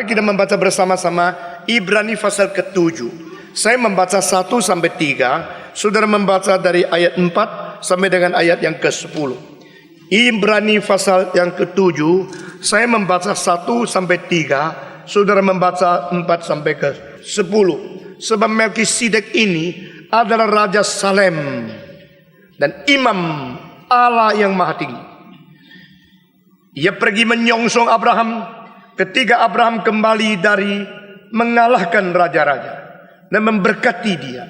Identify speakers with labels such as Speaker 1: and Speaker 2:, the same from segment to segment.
Speaker 1: kita membaca bersama-sama Ibrani pasal ke-7. Saya membaca 1 sampai 3, saudara membaca dari ayat 4 sampai dengan ayat yang ke-10. Ibrani pasal yang ke-7, saya membaca 1 sampai 3, saudara membaca 4 sampai ke-10. Sebab Melkisedek ini adalah Raja Salem dan Imam Allah yang Maha Tinggi. Ia pergi menyongsong Abraham ketika Abraham kembali dari mengalahkan raja-raja dan memberkati dia.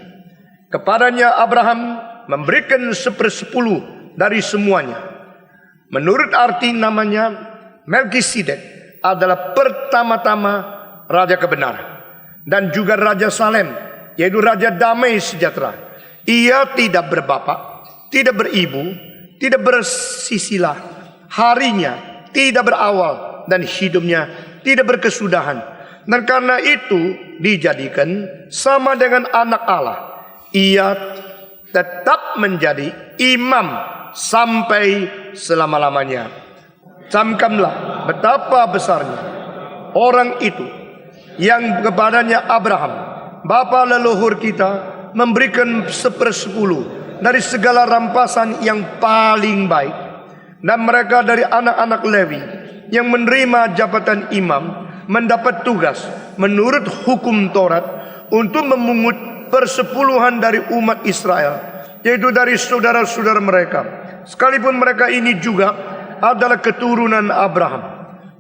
Speaker 1: Kepadanya Abraham memberikan 1/10 dari semuanya. Menurut arti namanya, Melkisedek adalah pertama-tama Raja Kebenaran dan juga Raja Salem, yaitu Raja Damai Sejahtera. Ia tidak berbapak, tidak beribu, tidak bersisilah, harinya tidak berawal, dan hidupnya tidak berkesudahan. Dan karena itu dijadikan sama dengan anak Allah. Ia tetap menjadi imam sampai selama-lamanya. Camkanlah betapa besarnya orang itu yang kepadanya Abraham, bapa leluhur kita, memberikan 1/10 dari segala rampasan yang paling baik. Dan mereka dari anak-anak Lewi yang menerima jabatan imam mendapat tugas menurut hukum Taurat untuk memungut persepuluhan dari umat Israel, yaitu dari saudara-saudara mereka, sekalipun mereka ini juga adalah keturunan Abraham.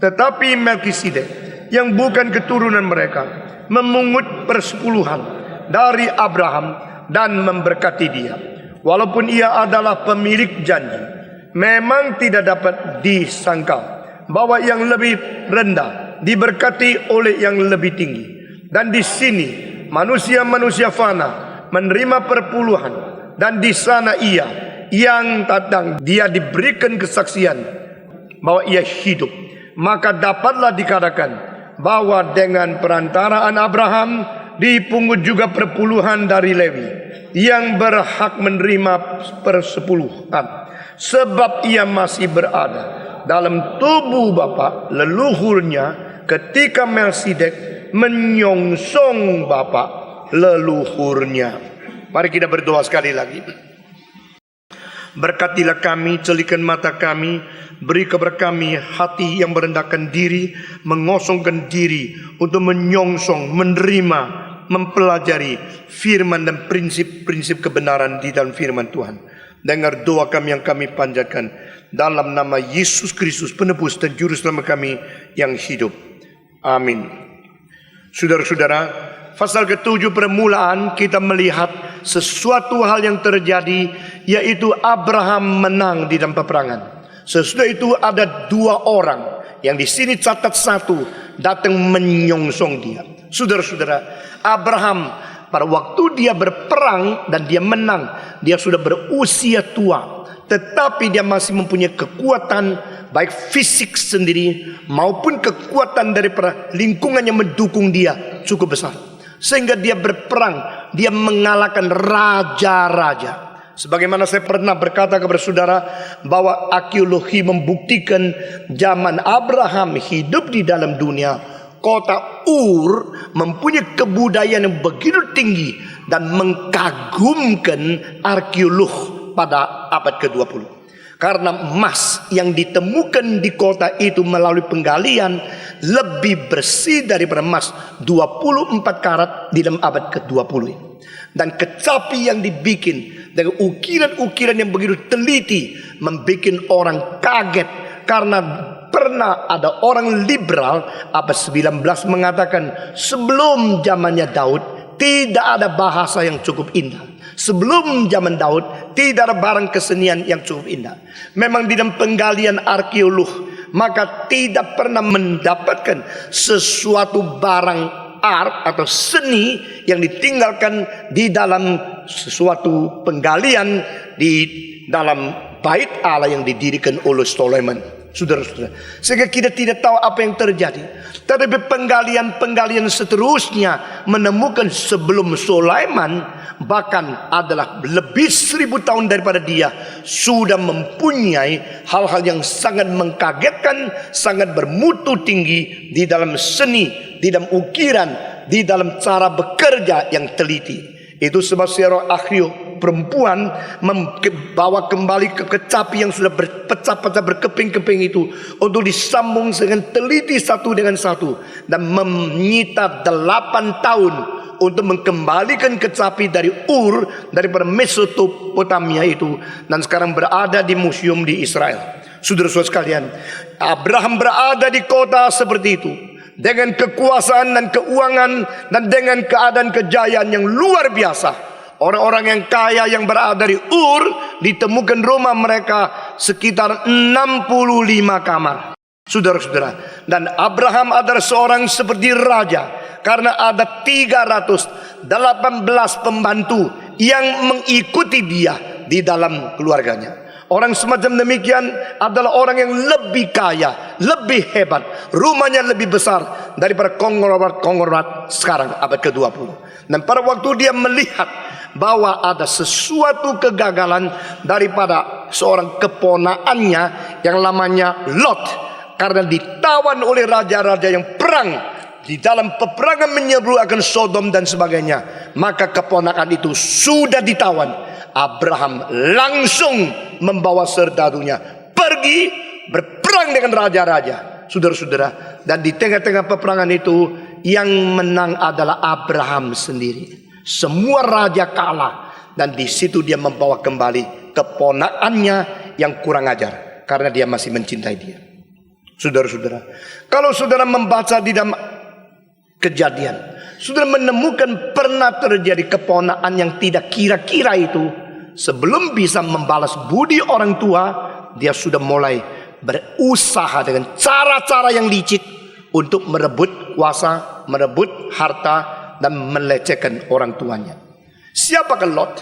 Speaker 1: Tetapi Melkisedek yang bukan keturunan mereka memungut persepuluhan dari Abraham dan memberkati dia, walaupun ia adalah pemilik janji. Memang tidak dapat disangkal bahwa yang lebih rendah diberkati oleh yang lebih tinggi. Dan di sini manusia-manusia fana menerima perpuluhan, dan di sana ia yang datang, dia diberikan kesaksian bahwa ia hidup. Maka dapatlah dikatakan bahwa dengan perantaraan Abraham dipungut juga perpuluhan dari Lewi yang berhak menerima persepuluhan, sebab ia masih berada dalam tubuh bapa leluhurnya ketika Melkisedek menyongsong bapa leluhurnya. Mari kita berdoa sekali lagi. Berkatilah kami, celikan mata kami, beri kepada kami hati yang merendahkan diri, mengosongkan diri untuk menyongsong, menerima, mempelajari firman dan prinsip-prinsip kebenaran di dalam firman Tuhan. Dengar doa kami yang kami panjatkan dalam nama Yesus Kristus, penebus dan juru selamat kami yang hidup. Amin. Saudara-saudara, pasal ke-7 permulaan kita melihat sesuatu hal yang terjadi, yaitu Abraham menang di dalam peperangan. Sesudah itu ada 2 orang yang di sini catat 1 datang menyongsong dia. Saudara-saudara, Abraham pada waktu dia berperang dan dia menang, dia sudah berusia tua, tetapi dia masih mempunyai kekuatan baik fisik sendiri maupun kekuatan daripada lingkungan yang mendukung dia cukup besar, sehingga dia berperang, dia mengalahkan raja-raja. Sebagaimana saya pernah berkata kepada saudara bahwa arkeologi membuktikan zaman Abraham hidup di dalam dunia, kota Ur mempunyai kebudayaan yang begitu tinggi dan mengagumkan arkeolog pada abad ke-20. Karena emas yang ditemukan di kota itu melalui penggalian lebih bersih daripada emas 24 karat di dalam abad ke-20. Dan kecapi yang dibikin dengan ukiran-ukiran yang begitu teliti membuat orang kaget. Karena pernah ada orang liberal abad 19 mengatakan sebelum zamannya Daud tidak ada bahasa yang cukup indah. Sebelum zaman Daud tidak ada barang kesenian yang cukup indah. Memang di dalam penggalian arkeolog maka tidak pernah mendapatkan sesuatu barang art atau seni yang ditinggalkan di dalam sesuatu penggalian di dalam bait Allah yang didirikan oleh Solomon. Saudara-saudara, sehingga kita tidak tahu apa yang terjadi. Tetapi penggalian-penggalian seterusnya menemukan sebelum Sulaiman, bahkan adalah lebih 1000 tahun daripada dia, sudah mempunyai hal-hal yang sangat mengkagetkan, sangat bermutu tinggi di dalam seni di dalam ukiran, di dalam cara bekerja yang teliti. Itu sebab seorang ahli perempuan membawa kembali ke kecapi yang sudah berpecah-pecah berkeping-keping itu untuk disambung dengan teliti satu dengan satu, dan menyita 8 tahun untuk mengembalikan kecapi dari Ur, daripada Mesopotamia itu, dan sekarang berada di museum di Israel. Saudara-saudara sekalian, Abraham berada di kota seperti itu dengan kekuasaan dan keuangan dan dengan keadaan kejayaan yang luar biasa. Orang-orang yang kaya yang berada di Ur, ditemukan rumah mereka sekitar 65 kamar. Saudara-saudara, dan Abraham adalah seorang seperti raja, karena ada 318 pembantu yang mengikuti dia di dalam keluarganya. Orang semacam demikian adalah orang yang lebih kaya, lebih hebat, rumahnya lebih besar daripada konglomerat sekarang abad ke-20. Dan pada waktu dia melihat bahwa ada sesuatu kegagalan daripada seorang keponakannya yang namanya Lot, karena ditawan oleh raja-raja yang perang di dalam peperangan menyeru akan Sodom dan sebagainya, maka keponakan itu sudah ditawan. Abraham langsung membawa serdarunya pergi berperang dengan raja-raja, saudara-saudara. Dan di tengah-tengah peperangan itu yang menang adalah Abraham sendiri. Semua raja kalah, dan di situ dia membawa kembali keponakannya yang kurang ajar karena dia masih mencintai dia. Saudara-saudara, kalau saudara membaca di dalam Kejadian, saudara menemukan pernah terjadi keponakan yang tidak kira-kira itu, sebelum bisa membalas budi orang tua, dia sudah mulai berusaha dengan cara-cara yang licik untuk merebut kuasa, merebut harta, dan melecehkan orang tuanya. Siapakah Lot?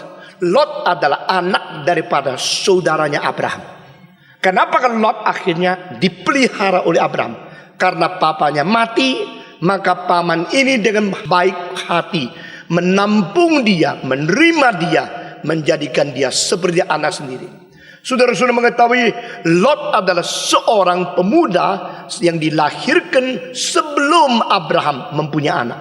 Speaker 1: Lot adalah anak daripada saudaranya Abraham. Kenapa kan Lot akhirnya dipelihara oleh Abraham? Karena papanya mati, maka paman ini dengan baik hati menampung dia, menerima dia, menjadikan dia seperti anak sendiri. Saudara-saudara mengetahui Lot adalah seorang pemuda yang dilahirkan sebelum Abraham mempunyai anak.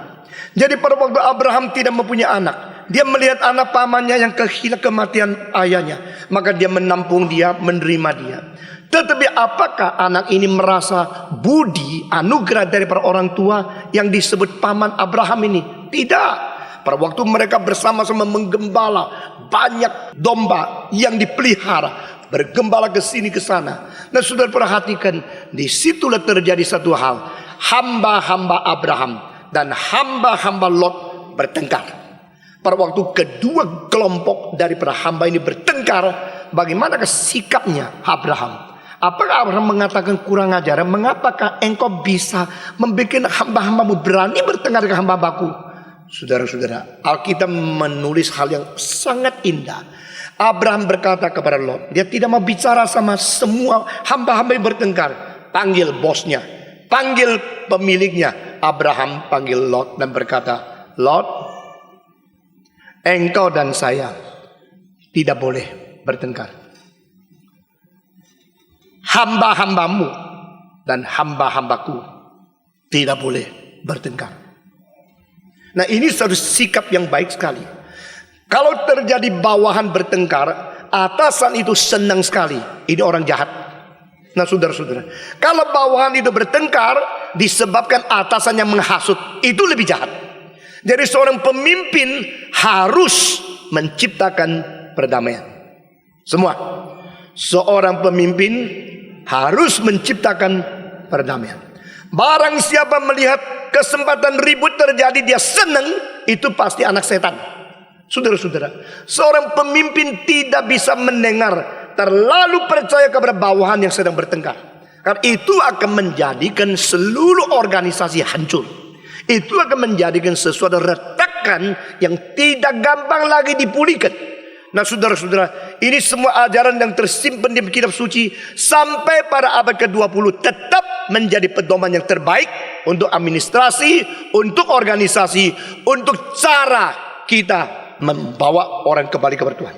Speaker 1: Jadi pada waktu Abraham tidak mempunyai anak, dia melihat anak pamannya yang kehilangan kematian ayahnya, maka dia menampung dia, menerima dia. Tetapi apakah anak ini merasa budi anugerah daripada orang tua yang disebut paman Abraham ini? Tidak. Pada waktu mereka bersama-sama menggembala banyak domba yang dipelihara, bergembala ke sini ke sana. Dan sudah perhatikan, disitulah terjadi satu hal. Hamba-hamba Abraham dan hamba-hamba Lot bertengkar. Pada waktu kedua kelompok daripada hamba ini bertengkar, bagaimanakah sikapnya Abraham? Apakah Abraham mengatakan kurang ajar? Mengapakah engkau bisa membuat hamba-hambamu berani bertengkar dengan hamba-hambaku? Saudara-saudara, Alkitab menulis hal yang sangat indah. Abraham berkata kepada Lot, dia tidak mau bicara sama semua hamba-hamba yang bertengkar. Panggil bosnya, panggil pemiliknya. Abraham panggil Lot dan berkata, Lot, engkau dan saya tidak boleh bertengkar. Hamba-hambamu dan hamba-hambaku tidak boleh bertengkar. Nah, ini satu sikap yang baik sekali. Kalau terjadi bawahan bertengkar, atasan itu senang sekali. Ini orang jahat. Nah, saudara-saudara, kalau bawahan itu bertengkar disebabkan atasan yang menghasut, itu lebih jahat. Jadi seorang pemimpin harus menciptakan perdamaian. Semua. Seorang pemimpin harus menciptakan perdamaian. Barang siapa melihat kesempatan ribut terjadi, dia senang, itu pasti anak setan. Saudara-saudara, seorang pemimpin tidak bisa mendengar, terlalu percaya kepada bawahan yang sedang bertengkar, karena itu akan menjadikan seluruh organisasi hancur. Itu akan menjadikan sesuatu retakan yang tidak gampang lagi dipulihkan. Nah, saudara-saudara, ini semua ajaran yang tersimpan di kitab suci sampai pada abad ke-20 tetap menjadi pedoman yang terbaik untuk administrasi, untuk organisasi, untuk cara kita membawa orang kembali kepada Tuhan.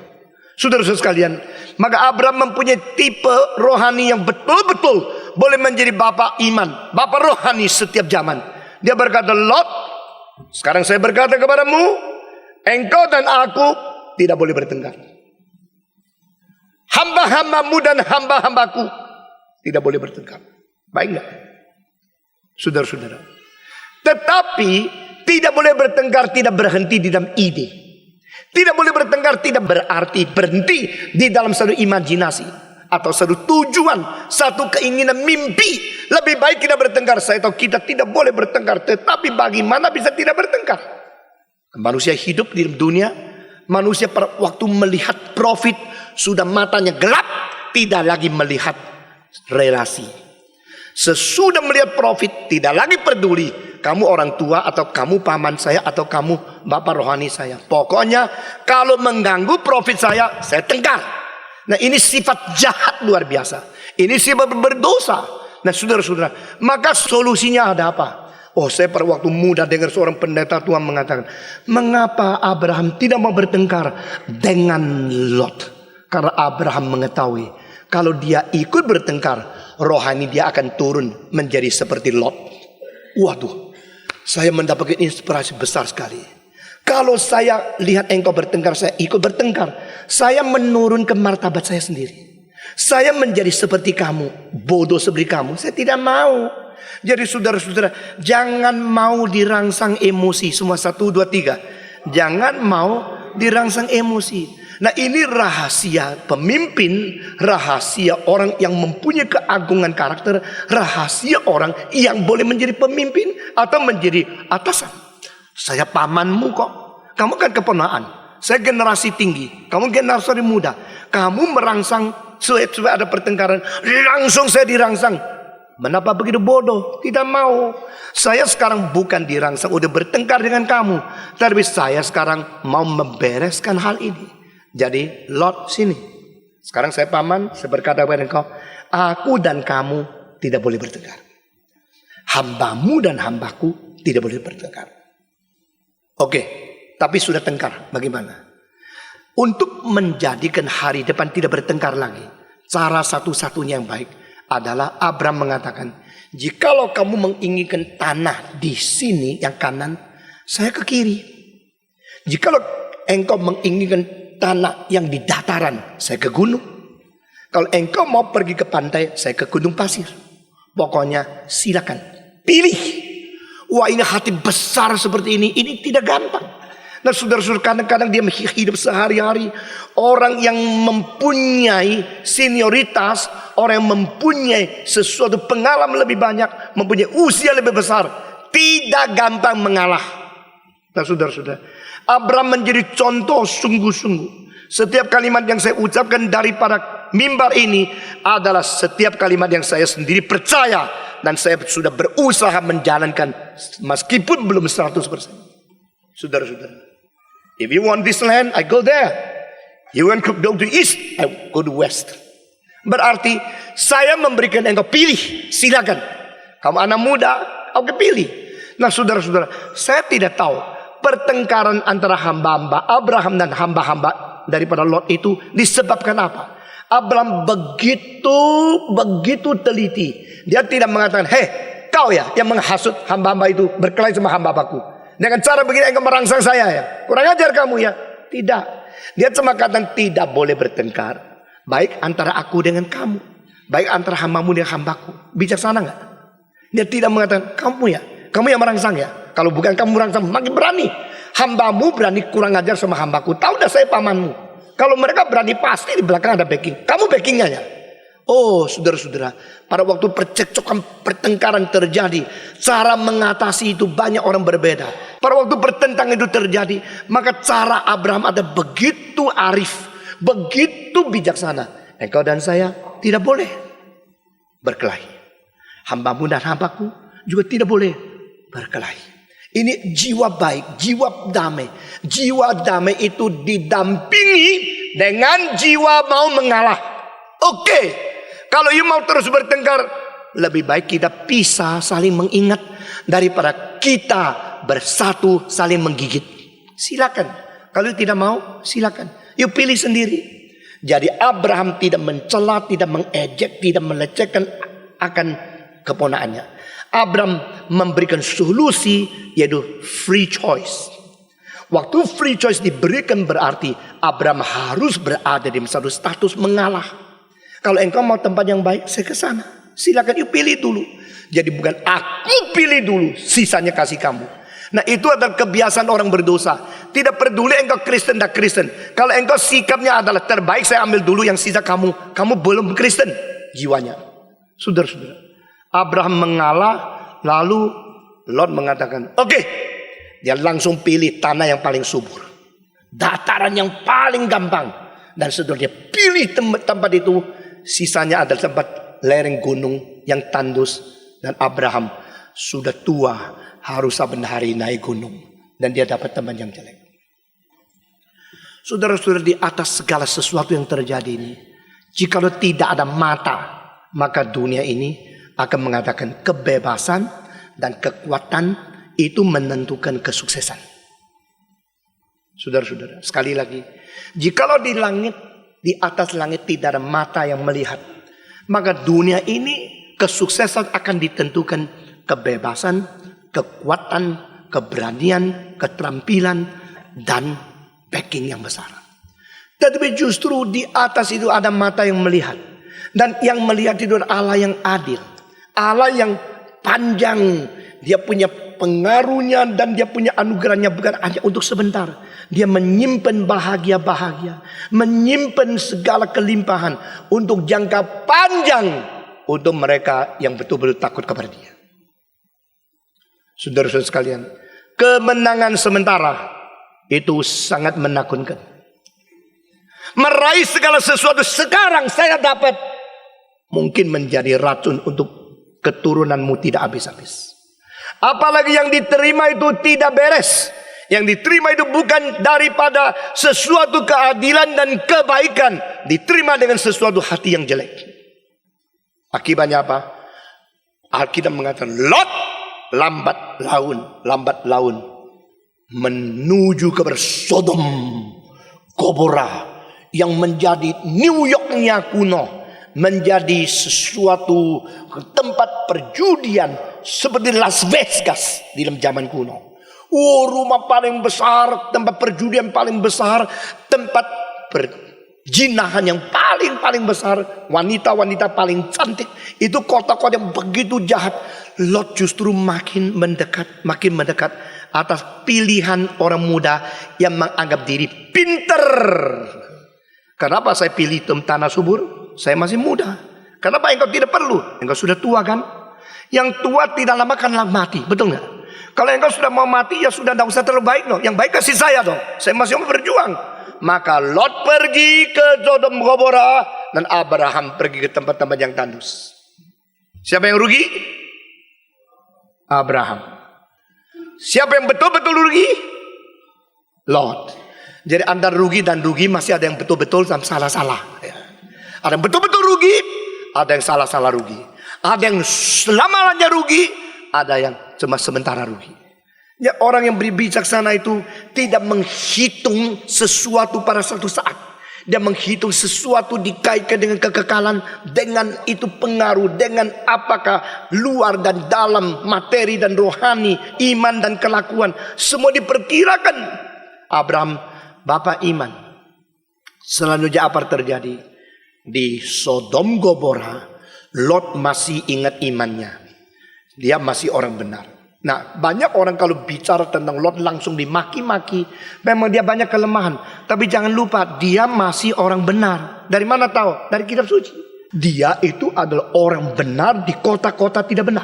Speaker 1: Saudara-saudara sekalian, maka Abraham mempunyai tipe rohani yang betul-betul boleh menjadi bapak iman, bapak rohani setiap zaman. Dia berkata, Lot, sekarang saya berkata kepadamu, engkau dan aku tidak boleh bertengkar. Hamba-hambamu dan hamba-hambaku tidak boleh bertengkar. Baik nggak? Saudara-saudara. Tetapi tidak boleh bertengkar tidak berhenti di dalam ide. Tidak boleh bertengkar tidak berarti berhenti di dalam satu imajinasi atau satu tujuan, satu keinginan, mimpi. Lebih baik kita bertengkar. Saya tahu kita tidak boleh bertengkar, tetapi bagaimana bisa tidak bertengkar? Manusia hidup di dunia, manusia pada waktu melihat profit sudah matanya gelap, tidak lagi melihat relasi. Sesudah melihat profit, tidak lagi peduli kamu orang tua atau kamu paman saya atau kamu bapak rohani saya. Pokoknya kalau mengganggu profit saya tengkar. Nah, ini sifat jahat luar biasa. Ini sifat berdosa. Nah, saudara-saudara, maka solusinya ada apa? Oh, saya pada waktu muda dengar seorang pendeta Tuhan mengatakan, mengapa Abraham tidak mau bertengkar dengan Lot? Karena Abraham mengetahui kalau dia ikut bertengkar, rohani dia akan turun menjadi seperti Lot. Waduh, saya mendapatkan inspirasi besar sekali. Kalau saya lihat engkau bertengkar, saya ikut bertengkar. Saya menurunkan martabat saya sendiri. Saya menjadi seperti kamu, bodoh seperti kamu. Saya tidak mau. Jadi saudara-saudara, jangan mau dirangsang emosi. Semua 1, 2, 3. Jangan mau dirangsang emosi. Nah, ini rahasia pemimpin, rahasia orang yang mempunyai keagungan karakter, rahasia orang yang boleh menjadi pemimpin atau menjadi atasan. Saya pamanmu kok. Kamu kan keponaan. Saya generasi tinggi. Kamu generasi muda. Kamu merangsang supaya ada pertengkaran. Langsung saya dirangsang. Mengapa begitu bodoh? Tidak mau. Saya sekarang bukan dirangsang udah bertengkar dengan kamu. Tapi saya sekarang mau membereskan hal ini. Jadi Lot sini. Sekarang saya paman, saya berkata kepada engkau, aku dan kamu tidak boleh bertengkar. Hambamu dan hambaku tidak boleh bertengkar. Oke, tapi sudah tengkar, bagaimana? Untuk menjadikan hari depan tidak bertengkar lagi, cara satu-satunya yang baik adalah Abraham mengatakan, jikalau kamu menginginkan tanah di sini yang kanan, saya ke kiri. Jikalau engkau menginginkan tanah yang di dataran, saya ke gunung. Kalau engkau mau pergi ke pantai, saya ke gunung pasir. Pokoknya silakan, pilih. Wah, ini hati besar seperti ini tidak gampang. Nah, saudara-saudara, kadang-kadang dia hidup sehari-hari. Orang yang mempunyai senioritas, orang yang mempunyai sesuatu pengalaman lebih banyak, mempunyai usia lebih besar, tidak gampang mengalah. Nah, saudara-saudara, Abraham menjadi contoh sungguh-sungguh. Setiap kalimat yang saya ucapkan daripada mimbar ini adalah setiap kalimat yang saya sendiri percaya. Dan saya sudah berusaha menjalankan meskipun belum 100%. Saudara-saudara, if you want this land, I go there. You want to go to east, I go to west. Berarti saya memberikan engkau pilih, silakan. Kamu anak muda, oke pilih. Nah, saudara-saudara, saya tidak tahu pertengkaran antara hamba-hamba Abraham dan hamba-hamba daripada Lot itu disebabkan apa? Abraham begitu teliti. Dia tidak mengatakan, hei kau ya yang menghasut hamba-hamba itu berkelahi sama hamba-hambaku. Dengan cara begini engkau merangsang saya ya. Kurang ajar kamu ya. Tidak. Dia cuma katakan tidak boleh bertengkar. Baik antara aku dengan kamu. Baik antara hambamu dengan hambaku. Bijaksana nggak? Dia tidak mengatakan kamu ya. Kamu yang merangsang ya. Kalau bukan kamu merangsang, makin berani. Hambamu berani kurang ajar sama hambaku. Tahu dah saya pamanmu. Kalau mereka berani pasti di belakang ada backing. Kamu backingnya ya. Oh, saudara-saudara, pada waktu percekcokan pertengkaran terjadi, cara mengatasi itu banyak orang berbeda. Pada waktu pertentangan itu terjadi, maka cara Abraham ada begitu arif, begitu bijaksana. Engkau dan saya tidak boleh berkelahi. Hambamu dan hambaku juga tidak boleh berkelahi. Ini jiwa baik, jiwa damai. Jiwa damai itu didampingi dengan jiwa mau mengalah. Oke, kalau you mau terus bertengkar, lebih baik kita pisah saling mengingat daripada kita bersatu saling menggigit. Silakan. Kalau tidak mau, silakan. You pilih sendiri. Jadi Abraham tidak mencela, tidak mengejek, tidak melecehkan akan keponakannya. Abraham memberikan solusi, yaitu free choice. Waktu free choice diberikan berarti Abraham harus berada di satu status mengalah. Kalau engkau mau tempat yang baik, saya ke sana. Silakan you pilih dulu. Jadi bukan aku pilih dulu, sisanya kasih kamu. Nah, itu adalah kebiasaan orang berdosa. Tidak peduli engkau Kristen dan Kristen. Kalau engkau sikapnya adalah terbaik saya ambil dulu, yang sisa kamu. Kamu belum Kristen jiwanya. Saudara-saudara, Abraham mengalah, lalu Lot mengatakan, oke. Dia langsung pilih tanah yang paling subur, dataran yang paling gampang. Dan setelah dia pilih tempat itu, sisanya adalah tempat lereng gunung yang tandus. Dan Abraham sudah tua, harus saban hari naik gunung. Dan dia dapat teman yang jelek. Saudara-saudara, di atas segala sesuatu yang terjadi ini, jikalau tidak ada mata, maka dunia ini akan mengatakan kebebasan dan kekuatan itu menentukan kesuksesan. Saudara-saudara, sekali lagi, jikalau di langit, di atas langit tidak ada mata yang melihat, maka dunia ini kesuksesan akan ditentukan kebebasan, kekuatan, keberanian, keterampilan, dan backing yang besar. Tetapi justru di atas itu ada mata yang melihat. Dan yang melihat itu adalah Allah yang adil. Allah yang panjang. Dia punya pengaruhnya dan dia punya anugerahnya bukan hanya untuk sebentar. Dia menyimpan bahagia-bahagia. Menyimpan segala kelimpahan untuk jangka panjang. Untuk mereka yang betul-betul takut kepada dia. Saudara-saudara sekalian, kemenangan sementara itu sangat menakutkan. Meraih segala sesuatu sekarang saya dapat, mungkin menjadi racun untuk keturunanmu tidak habis-habis. Apalagi yang diterima itu tidak beres. Yang diterima itu bukan daripada sesuatu keadilan dan kebaikan. Diterima dengan sesuatu hati yang jelek. Akibatnya apa? Alkitab mengatakan Lot lambat laun menuju ke Sodom Gomora yang menjadi New Yorknya kuno, menjadi sesuatu tempat perjudian seperti Las Vegas di dalam zaman kuno. Rumah paling besar, tempat perjudian paling besar, tempat perjinahan yang paling besar, wanita-wanita paling cantik. Itu kota-kota yang begitu jahat. Lot justru makin mendekat atas pilihan orang muda yang menganggap diri pinter. Kenapa saya pilih tanah subur? Saya masih muda. Kenapa engkau tidak perlu? Engkau sudah tua kan? Yang tua tidak lama akan mati, betul nggak? Kalau engkau sudah mau mati, ya sudah tidak usah terlalu baik dong. Yang baik kasih saya dong. Saya masih mau berjuang. Maka Lot pergi ke Sodom Gomora dan Abraham pergi ke tempat-tempat yang tandus. Siapa yang rugi? Abraham. Siapa yang betul-betul rugi? Lot. Jadi antara rugi dan rugi masih ada yang betul-betul dan salah-salah. Ada yang betul-betul rugi, ada yang salah-salah rugi. Ada yang selama-lamanya rugi, ada yang cuma sementara rugi. Ya, orang yang bijaksana itu tidak menghitung sesuatu pada suatu saat. Dia menghitung sesuatu dikaitkan dengan kekekalan, dengan itu pengaruh, dengan apakah luar dan dalam, materi dan rohani, iman dan kelakuan. Semua diperkirakan. Abraham, bapak iman. Selanjutnya apa terjadi? Di Sodom Gomora, Lot masih ingat imannya. Dia masih orang benar. Nah, banyak orang kalau bicara tentang Lot langsung dimaki-maki. Memang dia banyak kelemahan. Tapi jangan lupa, dia masih orang benar. Dari mana tahu? Dari kitab suci. Dia itu adalah orang benar di kota-kota tidak benar.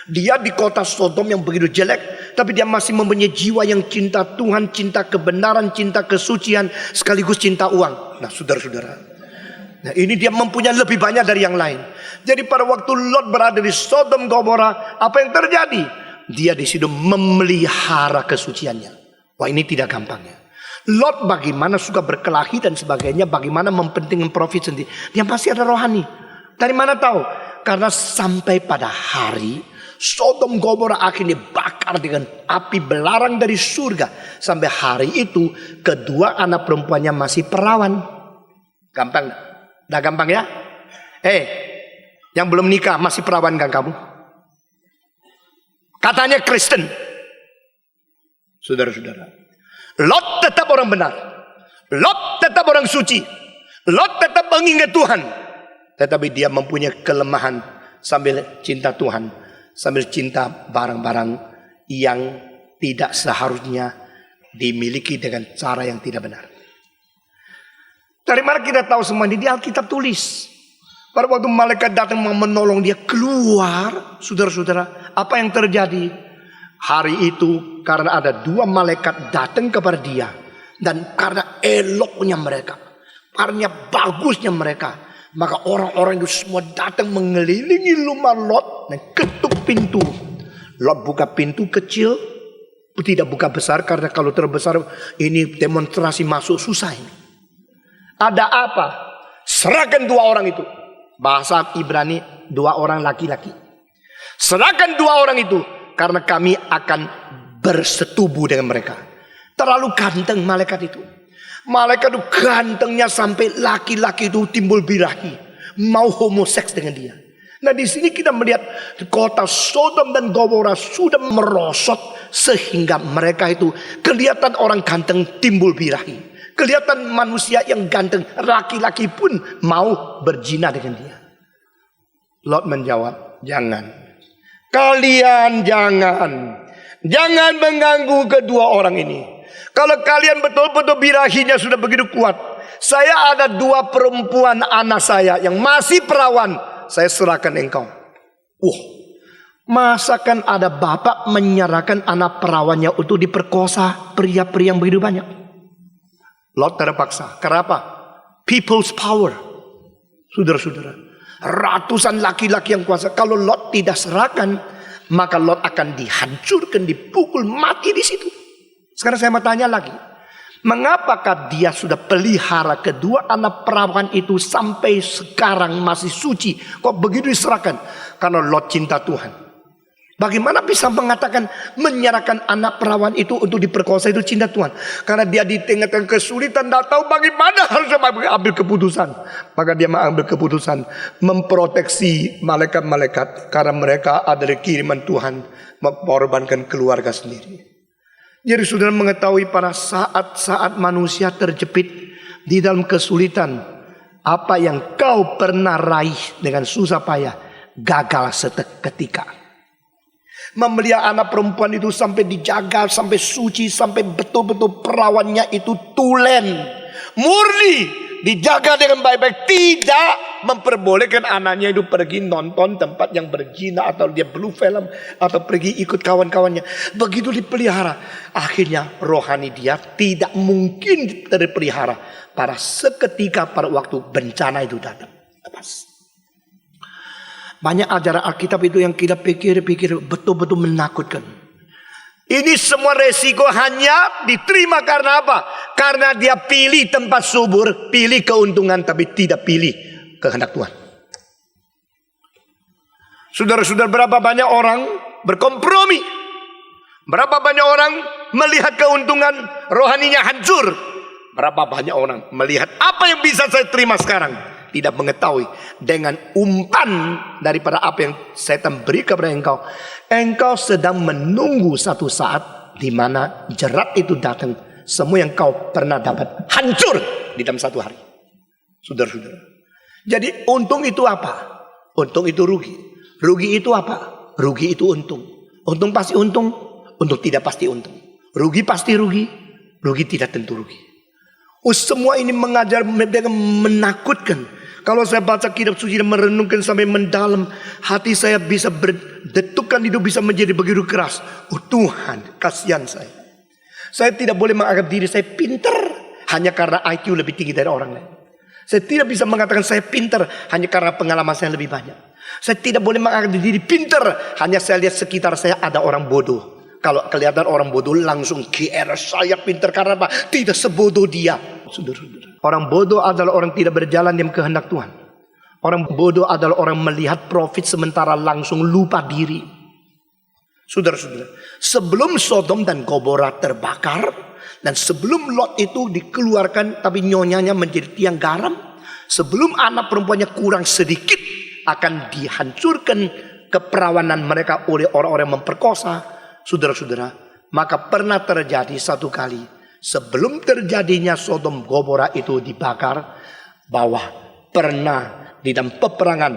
Speaker 1: Dia di kota Sodom yang begitu jelek, tapi dia masih mempunyai jiwa yang cinta Tuhan, cinta kebenaran, cinta kesucian, sekaligus cinta uang. Nah, saudara-saudara, nah ini dia mempunyai lebih banyak dari yang lain. Jadi pada waktu Lot berada di Sodom Gomora, apa yang terjadi? Dia di situ memelihara kesuciannya. Wah, ini tidak gampangnya. Lot bagaimana suka berkelahi dan sebagainya, bagaimana mempentingkan profit sendiri. Dia masih ada rohani. Dari mana tahu? Karena sampai pada hari Sodom Gomora akhirnya bakar dengan api belarang dari surga. Sampai hari itu kedua anak perempuannya masih perawan. Gampang? Udah gampang ya? Yang belum nikah masih perawan kan kamu? Katanya Kristen. Saudara-saudara, Lot tetap orang benar. Lot tetap orang suci. Lot tetap mengingat Tuhan. Tetapi dia mempunyai kelemahan sambil cinta Tuhan, sambil cinta barang-barang yang tidak seharusnya dimiliki dengan cara yang tidak benar. Dari mana kita tahu semua ini? Di Alkitab tulis. Pada waktu malaikat datang mau menolong dia keluar, saudara-saudara, apa yang terjadi? Hari itu karena ada 2 malaikat datang kepada dia, dan karena eloknya mereka, karena bagusnya mereka, maka orang-orang itu semua datang mengelilingi rumah Lot dan ketuk pintu. Lot buka pintu kecil, tidak buka besar, karena kalau terbesar ini demonstrasi masuk susah ini. Ada apa? Serahkan 2 orang itu. Bahasa Ibrani 2 orang laki-laki. Serahkan 2 orang itu, karena kami akan bersetubuh dengan mereka. Terlalu ganteng malaikat itu. Malaikat itu gantengnya sampai laki-laki itu timbul birahi, mau homoseks dengan dia. Nah, di sini kita melihat kota Sodom dan Gomora sudah merosot sehingga mereka itu kelihatan orang ganteng timbul birahi. Kelihatan manusia yang ganteng, laki-laki pun mau berzina dengan dia. Lot menjawab, jangan. Kalian jangan mengganggu kedua orang ini. Kalau kalian betul-betul birahinya sudah begitu kuat, saya ada 2 perempuan anak saya yang masih perawan, saya serahkan engkau. Masakan ada bapak menyerahkan anak perawannya untuk diperkosa pria-pria yang begitu banyak? Lot terpaksa. Kenapa? People's power. Saudara-saudara, ratusan laki-laki yang kuasa. Kalau Lot tidak serahkan, maka Lot akan dihancurkan, dipukul mati di situ. Sekarang saya mau tanya lagi, mengapakah dia sudah pelihara kedua anak perawan itu sampai sekarang masih suci? Kok begitu diserahkan? Karena Lot cinta Tuhan. Bagaimana bisa mengatakan menyerahkan anak perawan itu untuk diperkosa itu cinta Tuhan? Karena dia di tengah-tengah kesulitan, tidak tahu bagaimana harus ambil keputusan. Maka dia mengambil keputusan memproteksi malaikat-malaikat, karena mereka adalah kiriman Tuhan, mengorbankan keluarga sendiri. Jadi saudara mengetahui pada saat-saat manusia terjepit di dalam kesulitan, apa yang kau pernah raih dengan susah payah gagal seketika. Memelihara anak perempuan itu sampai dijaga, sampai suci, sampai betul-betul perawannya itu tulen, murni, dijaga dengan baik-baik, tidak memperbolehkan anaknya itu pergi nonton tempat yang berzina, atau dia blue film, atau pergi ikut kawan-kawannya. Begitu dipelihara, akhirnya rohani dia tidak mungkin terpelihara. Pada seketika pada waktu bencana itu datang, lepas. Banyak ajaran Alkitab itu yang kita pikir-pikir betul-betul menakutkan. Ini semua resiko hanya diterima karena apa? Karena dia pilih tempat subur, pilih keuntungan, tapi tidak pilih kehendak Tuhan. Saudara-saudara, berapa banyak orang berkompromi? Berapa banyak orang melihat keuntungan rohaninya hancur? Berapa banyak orang melihat apa yang bisa saya terima sekarang? Tidak mengetahui dengan umpan daripada apa yang setan beri kepada engkau. Engkau sedang menunggu satu saat di mana jerat itu datang. Semua yang kau pernah dapat hancur di dalam satu hari. Saudara-saudara. Jadi untung itu apa? Untung itu rugi. Rugi itu apa? Rugi itu untung. Untung pasti untung. Untung tidak pasti untung. Rugi pasti rugi. Rugi tidak tentu rugi. Semua ini mengajar dengan menakutkan. Kalau saya baca kitab suci dan merenungkan sampai mendalam, hati saya bisa berdetukan, hidup bisa menjadi begitu keras. Tuhan, kasihan saya. Saya tidak boleh menganggap diri saya pintar hanya karena IQ lebih tinggi dari orang lain. Saya tidak bisa mengatakan saya pintar hanya karena pengalaman saya lebih banyak. Saya tidak boleh menganggap diri pintar hanya saya lihat sekitar saya ada orang bodoh. Kalau kelihatan orang bodoh langsung kira saya pintar karena apa? Tidak sebodoh dia. Saudara-saudara, orang bodoh adalah orang tidak berjalan dalam kehendak Tuhan. Orang bodoh adalah orang melihat profit sementara langsung lupa diri. Saudara-saudara, sebelum Sodom dan Gomora terbakar, dan sebelum Lot itu dikeluarkan tapi nyonyanya menjadi tiang garam, sebelum anak perempuannya kurang sedikit akan dihancurkan keperawanan mereka oleh orang-orang yang memperkosa, saudara-saudara, maka pernah terjadi satu kali sebelum terjadinya Sodom Gomora itu dibakar, bahwa pernah di dalam peperangan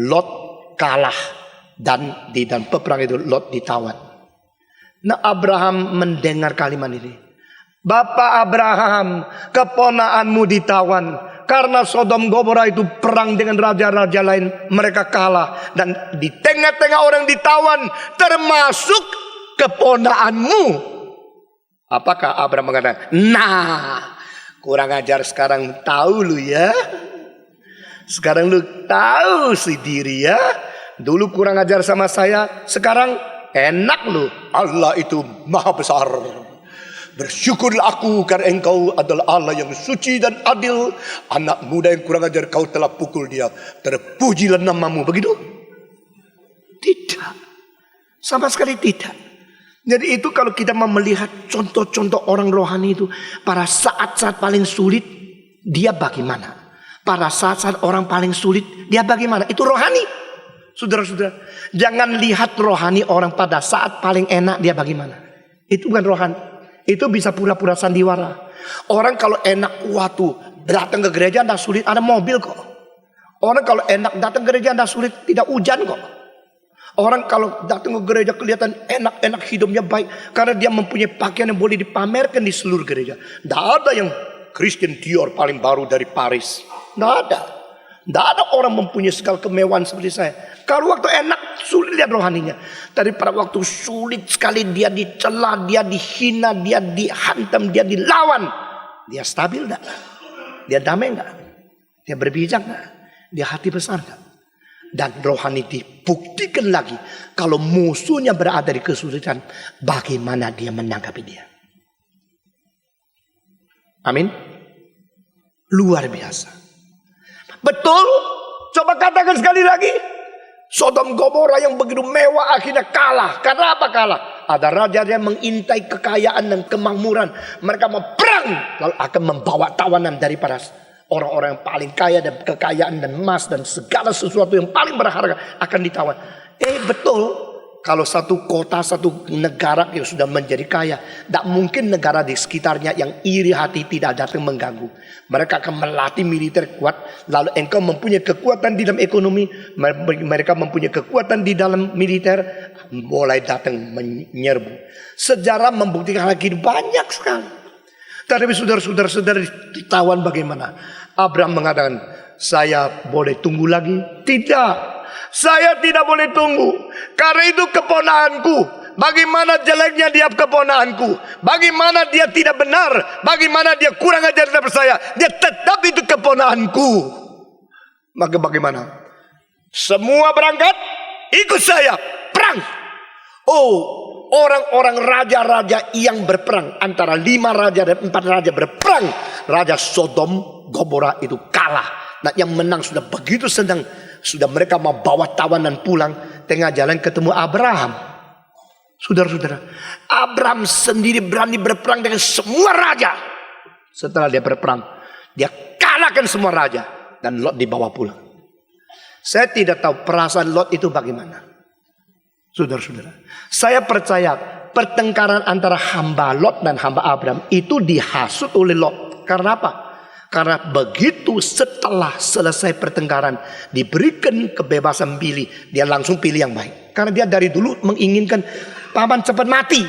Speaker 1: Lot kalah dan di dalam peperangan itu Lot ditawan. Nah, Abraham mendengar kalimat ini. Bapak Abraham, keponakanmu ditawan. Karena Sodom Gomora itu perang dengan raja-raja lain, mereka kalah. Dan di tengah-tengah orang ditawan, termasuk keponakanmu. Apakah Abraham mengatakan, nah, kurang ajar, sekarang tahu lu ya. Sekarang lu tahu sendiri ya. Dulu kurang ajar sama saya, sekarang enak lu. Allah itu maha besar. Bersyukurlah aku karena engkau adalah Allah yang suci dan adil. Anak muda yang kurang ajar kau telah pukul dia. Terpujilah namamu. Begitu? Tidak. Sama sekali tidak. Jadi itu kalau kita mau melihat contoh-contoh orang rohani itu. Pada saat-saat paling sulit, dia bagaimana? Pada saat-saat orang paling sulit, dia bagaimana? Itu rohani. Saudara-saudara, jangan lihat rohani orang pada saat paling enak dia bagaimana. Itu bukan rohani. Itu bisa pura-pura sandiwara. Orang kalau enak waktu datang ke gereja tidak sulit, ada mobil kok. Orang kalau enak datang ke gereja tidak sulit, tidak hujan kok. Orang kalau datang ke gereja kelihatan enak-enak, hidupnya baik, karena dia mempunyai pakaian yang boleh dipamerkan di seluruh gereja. Tidak ada yang Christian Dior paling baru dari Paris. Tidak ada. Tidak ada orang mempunyai segala kemewahan seperti saya. Kalau waktu enak, sulit lihat rohaninya. Tapi pada waktu sulit sekali, dia dicela, dia dihina, dia dihantam, dia dilawan. Dia stabil enggak? Dia damai enggak? Dia berbijak enggak? Dia hati besar enggak? Dan rohani dibuktikan lagi. Kalau musuhnya berada di kesulitan, bagaimana dia menanggapi dia. Amin. Luar biasa. Betul? Coba katakan sekali lagi. Sodom Gomora yang begitu mewah akhirnya kalah. Karena apa kalah? Ada raja yang mengintai kekayaan dan kemakmuran. Mereka mau perang, lalu akan membawa tawanan daripada orang-orang yang paling kaya dan kekayaan dan emas dan segala sesuatu yang paling berharga akan ditawan. Betul. Kalau satu kota, satu negara yang sudah menjadi kaya, tidak mungkin negara di sekitarnya yang iri hati tidak datang mengganggu. Mereka akan melatih militer kuat. Lalu engkau mempunyai kekuatan di dalam ekonomi, mereka mempunyai kekuatan di dalam militer, mulai datang menyerbu. Sejarah membuktikan lagi banyak sekali. Tapi saudara-saudara ditawan bagaimana? Abraham mengatakan, saya boleh tunggu lagi? Tidak. Saya tidak boleh tunggu. Karena itu keponakanku. Bagaimana jeleknya dia keponakanku. Bagaimana dia tidak benar. Bagaimana dia kurang ajar daripada saya. Dia tetap itu keponakanku. Maka bagaimana? Semua berangkat. Ikut saya. Perang. Orang-orang raja-raja yang berperang. Antara 5 raja dan 4 raja berperang. Raja Sodom Gomora itu kalah. Nah, yang menang sudah begitu senang. Sudah mereka mau bawa tawanan pulang. Tengah jalan ketemu Abraham. Saudara-saudara, Abraham sendiri berani berperang dengan semua raja. Setelah dia berperang, dia kalahkan semua raja. Dan Lot dibawa pulang. Saya tidak tahu perasaan Lot itu bagaimana. Saudara-saudara, saya percaya pertengkaran antara hamba Lot dan hamba Abraham itu dihasut oleh Lot. Karena apa? Karena begitu setelah selesai pertengkaran, diberikan kebebasan pilih, dia langsung pilih yang baik. Karena dia dari dulu menginginkan, paman cepat mati.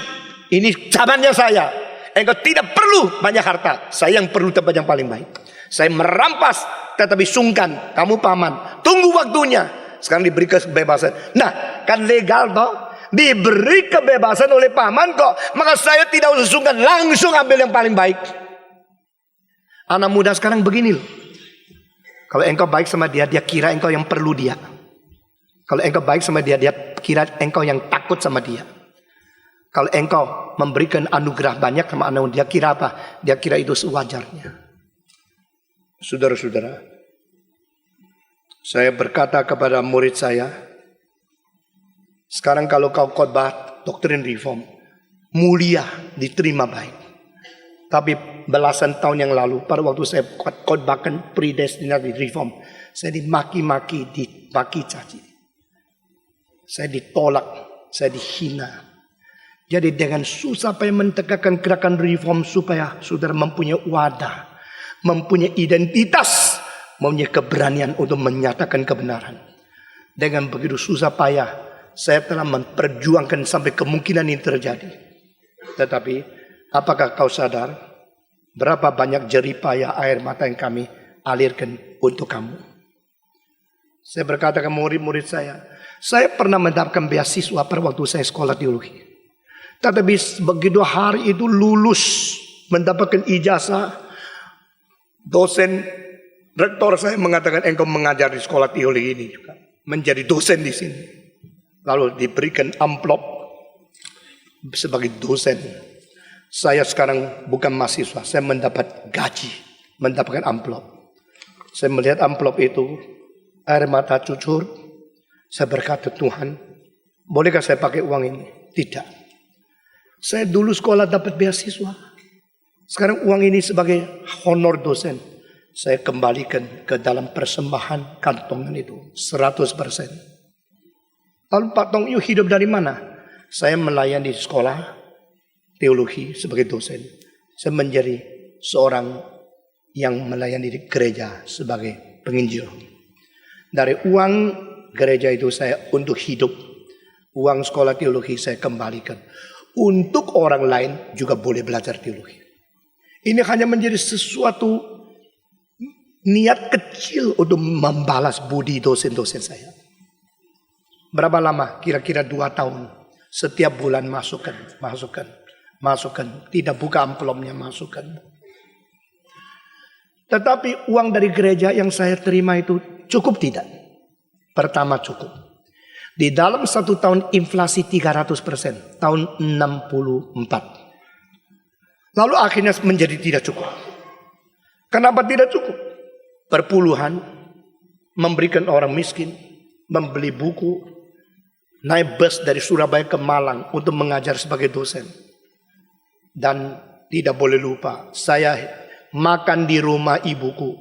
Speaker 1: Ini zamannya saya. Engkau tidak perlu banyak harta. Saya yang perlu tempat yang paling baik. Saya merampas tetapi sungkan. Kamu paman, tunggu waktunya. Sekarang diberi kebebasan. Nah, kan legal toh? Diberi kebebasan oleh paman kok. Maka saya tidak usah sungkan, langsung ambil yang paling baik. Anak muda sekarang begini loh. Kalau engkau baik sama dia, dia kira engkau yang perlu dia. Kalau engkau baik sama dia, dia kira engkau yang takut sama dia. Kalau engkau memberikan anugerah banyak sama anak, dia kira apa? Dia kira itu sewajarnya. Saudara-saudara, saya berkata kepada murid saya, sekarang kalau kau khotbah doktrin reform, mulia, diterima baik. Tapi belasan tahun yang lalu, pada waktu saya khotbahkan predestinasi reform, saya dimaki-maki, dimaki caci. saya ditolak, saya dihina. Jadi dengan susah payah mentegakkan gerakan reform supaya saudara mempunyai wadah, mempunyai identitas, mempunyai keberanian untuk menyatakan kebenaran. Dengan begitu susah payah, saya telah memperjuangkan sampai kemungkinan ini terjadi. Tetapi, apakah kau sadar berapa banyak jerih payah air mata yang kami alirkan untuk kamu? Saya berkata ke murid-murid saya pernah mendapatkan beasiswa pada waktu saya sekolah teologi. Tetapi begitu hari itu lulus, mendapatkan ijazah, dosen, rektor saya mengatakan engkau mengajar di sekolah teologi ini juga, menjadi dosen di sini. Lalu diberikan amplop sebagai dosen. Saya sekarang bukan mahasiswa, saya mendapat gaji, mendapatkan amplop. Saya melihat amplop itu, air mata cucur. Saya berkata, Tuhan, bolehkah saya pakai uang ini? Tidak. Saya dulu sekolah dapat beasiswa. Sekarang uang ini sebagai honor dosen. Saya kembalikan ke dalam persembahan kantongan itu 100%. Lalu Pak Tong Yu hidup dari mana? Saya melayani di sekolah teologi sebagai dosen. Saya menjadi seorang yang melayani di gereja sebagai penginjil. Dari uang gereja itu saya untuk hidup. Uang sekolah teologi saya kembalikan. Untuk orang lain juga boleh belajar teologi. Ini hanya menjadi sesuatu niat kecil untuk membalas budi dosen-dosen saya. Berapa lama? Kira-kira 2 tahun. Setiap bulan masukkan. Tidak buka amplopnya, masukkan. Tetapi uang dari gereja yang saya terima itu cukup tidak? Pertama cukup. Di dalam 1 tahun inflasi 300%. Tahun 64. Lalu akhirnya menjadi tidak cukup. Kenapa tidak cukup? Perpuluhan, memberikan orang miskin, membeli buku, naik bus dari Surabaya ke Malang untuk mengajar sebagai dosen. Dan tidak boleh lupa, saya makan di rumah ibuku.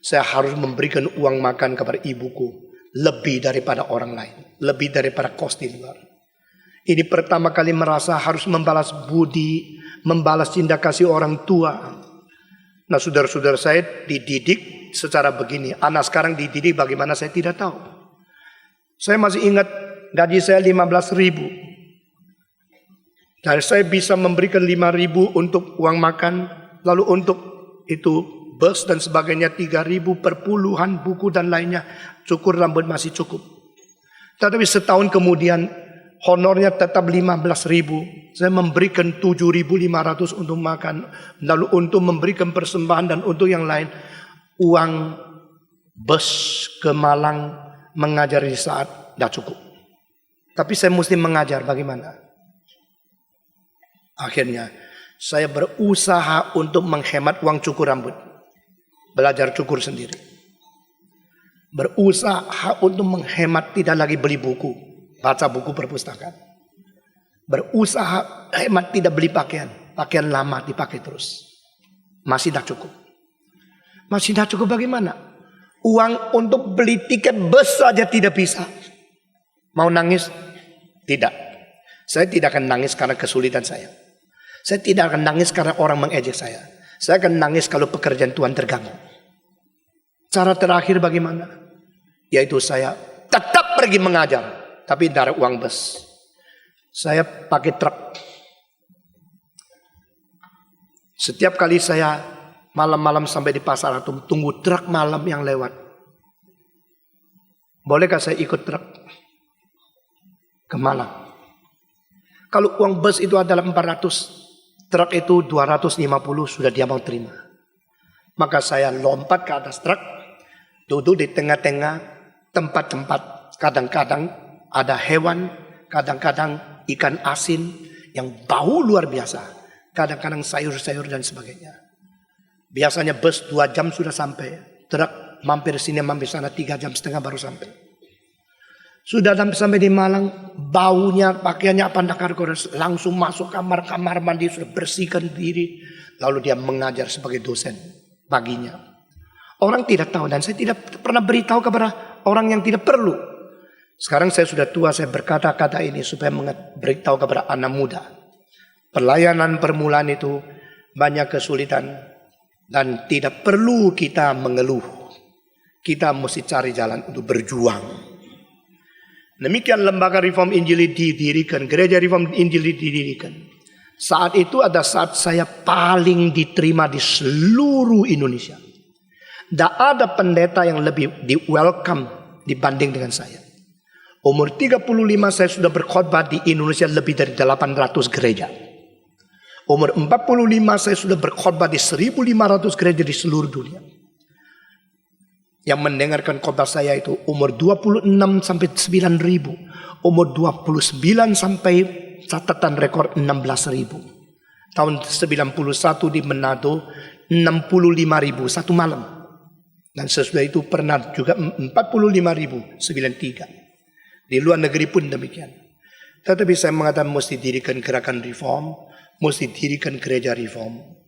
Speaker 1: Saya harus memberikan uang makan kepada ibuku. Lebih daripada orang lain. Lebih daripada kos di luar. Ini pertama kali merasa harus membalas budi, membalas cinta kasih orang tua. Nah saudara-saudara saya dididik secara begini. Anak sekarang dididik bagaimana saya tidak tahu. Saya masih ingat gaji saya 15.000. Dan saya bisa memberikan 5.000 untuk uang makan. Lalu untuk itu bus dan sebagainya 3.000, perpuluhan, buku dan lainnya. Cukur rambut masih cukup. Tetapi setahun kemudian honornya tetap 15.000. Saya memberikan 7.500 untuk makan. Lalu untuk memberikan persembahan dan untuk yang lain. Uang bus ke Malang mengajar di saat tidak cukup. Tapi saya mesti mengajar bagaimana? Akhirnya saya berusaha untuk menghemat uang cukur rambut. Belajar cukur sendiri. Berusaha untuk menghemat, tidak lagi beli buku. Baca buku perpustakaan. Berusaha hemat, tidak beli pakaian. Pakaian lama dipakai terus. Masih tidak cukup. Masih tidak cukup bagaimana? Uang untuk beli tiket bus saja tidak bisa. Mau nangis? Tidak. Saya tidak akan nangis karena kesulitan saya. Saya tidak akan nangis karena orang mengejek saya. Saya akan nangis kalau pekerjaan Tuhan terganggu. Cara terakhir bagaimana? Yaitu saya tetap pergi mengajar. Tapi dari uang bus. Saya pakai truk. Setiap kali saya malam-malam sampai di Pasar Atom, tunggu truk malam yang lewat. Bolehkah saya ikut truk ke Malang? Kalau uang bus itu adalah 400, truk itu 250 sudah dia mau terima. Maka saya lompat ke atas truk, duduk di tengah-tengah tempat-tempat. Kadang-kadang ada hewan, kadang-kadang ikan asin yang bau luar biasa. Kadang-kadang sayur-sayur dan sebagainya. Biasanya bus 2 jam sudah sampai. Truk mampir sini, mampir sana 3 jam setengah baru sampai. Sudah sampai di Malang, baunya, pakaiannya apa nakar, langsung masuk kamar mandi, sudah bersihkan diri. Lalu dia mengajar sebagai dosen paginya. Orang tidak tahu dan saya tidak pernah beritahu kepada orang yang tidak perlu. Sekarang saya sudah tua, saya berkata-kata ini supaya beritahu kepada anak muda. Pelayanan permulaan itu banyak kesulitan dan tidak perlu kita mengeluh. Kita mesti cari jalan untuk berjuang. Demikian lembaga Reform Injili didirikan, gereja Reform Injili didirikan. Saat itu ada saat saya paling diterima di seluruh Indonesia. Tidak ada pendeta yang lebih di welcome dibanding dengan saya. Umur 35 saya sudah berkhotbah di Indonesia lebih dari 800 gereja. Umur 45 saya sudah berkhotbah di 1.500 gereja di seluruh dunia. Yang mendengarkan khotbah saya itu umur 26 sampai 9.000. Umur 29 sampai catatan rekor 16.000. Tahun 91 di Manado 65.000 satu malam. Dan sesudah itu pernah juga 45.000 93. Di luar negeri pun demikian. Tetapi saya mengatakan mesti dirikan gerakan reform. Mesti dirikan gereja reform.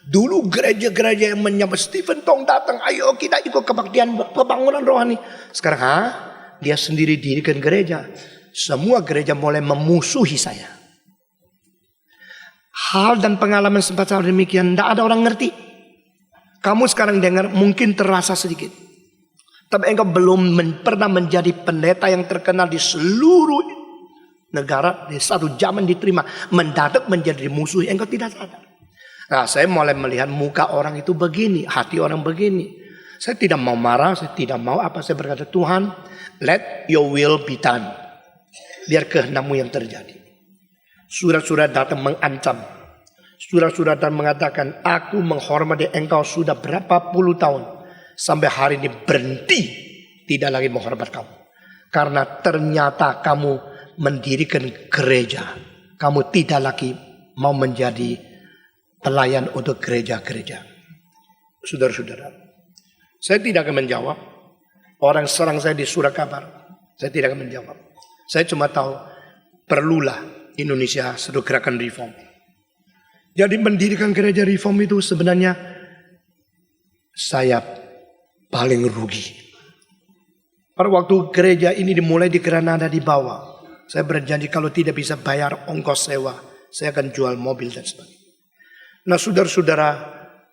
Speaker 1: Dulu gereja-gereja yang menyambut Stephen Tong datang. Ayo kita ikut kebaktian pembangunan rohani. Sekarang dia sendiri dirikan gereja. Semua gereja mulai memusuhi saya. Hal dan pengalaman sempat demikian. Tidak ada orang ngerti. Kamu sekarang dengar mungkin terasa sedikit. Tapi engkau belum pernah menjadi pendeta yang terkenal di seluruh negara. Di satu zaman diterima. Mendadak menjadi musuh. Engkau tidak sadar. Nah, saya mulai melihat muka orang itu begini. Hati orang begini. Saya tidak mau marah. Saya tidak mau apa. Saya berkata, Tuhan, let your will be done. Biar kehendakmu yang terjadi. Surat-surat datang mengancam. Surat-surat datang mengatakan, aku menghormati engkau sudah berapa puluh tahun. Sampai hari ini berhenti. Tidak lagi menghormati kamu. Karena ternyata kamu mendirikan gereja. Kamu tidak lagi mau menjadi pelayan untuk gereja-gereja. Saudara-saudara, saya tidak akan menjawab. Orang serang saya di surat kabar. Saya tidak akan menjawab. Saya cuma tahu perlulah Indonesia satu gerakan reform. Jadi mendirikan gereja reform itu sebenarnya saya paling rugi. Pada waktu gereja ini dimulai di Granada di bawah. Saya berjanji kalau tidak bisa bayar ongkos sewa, saya akan jual mobil dan sebagainya. Nah saudara-saudara,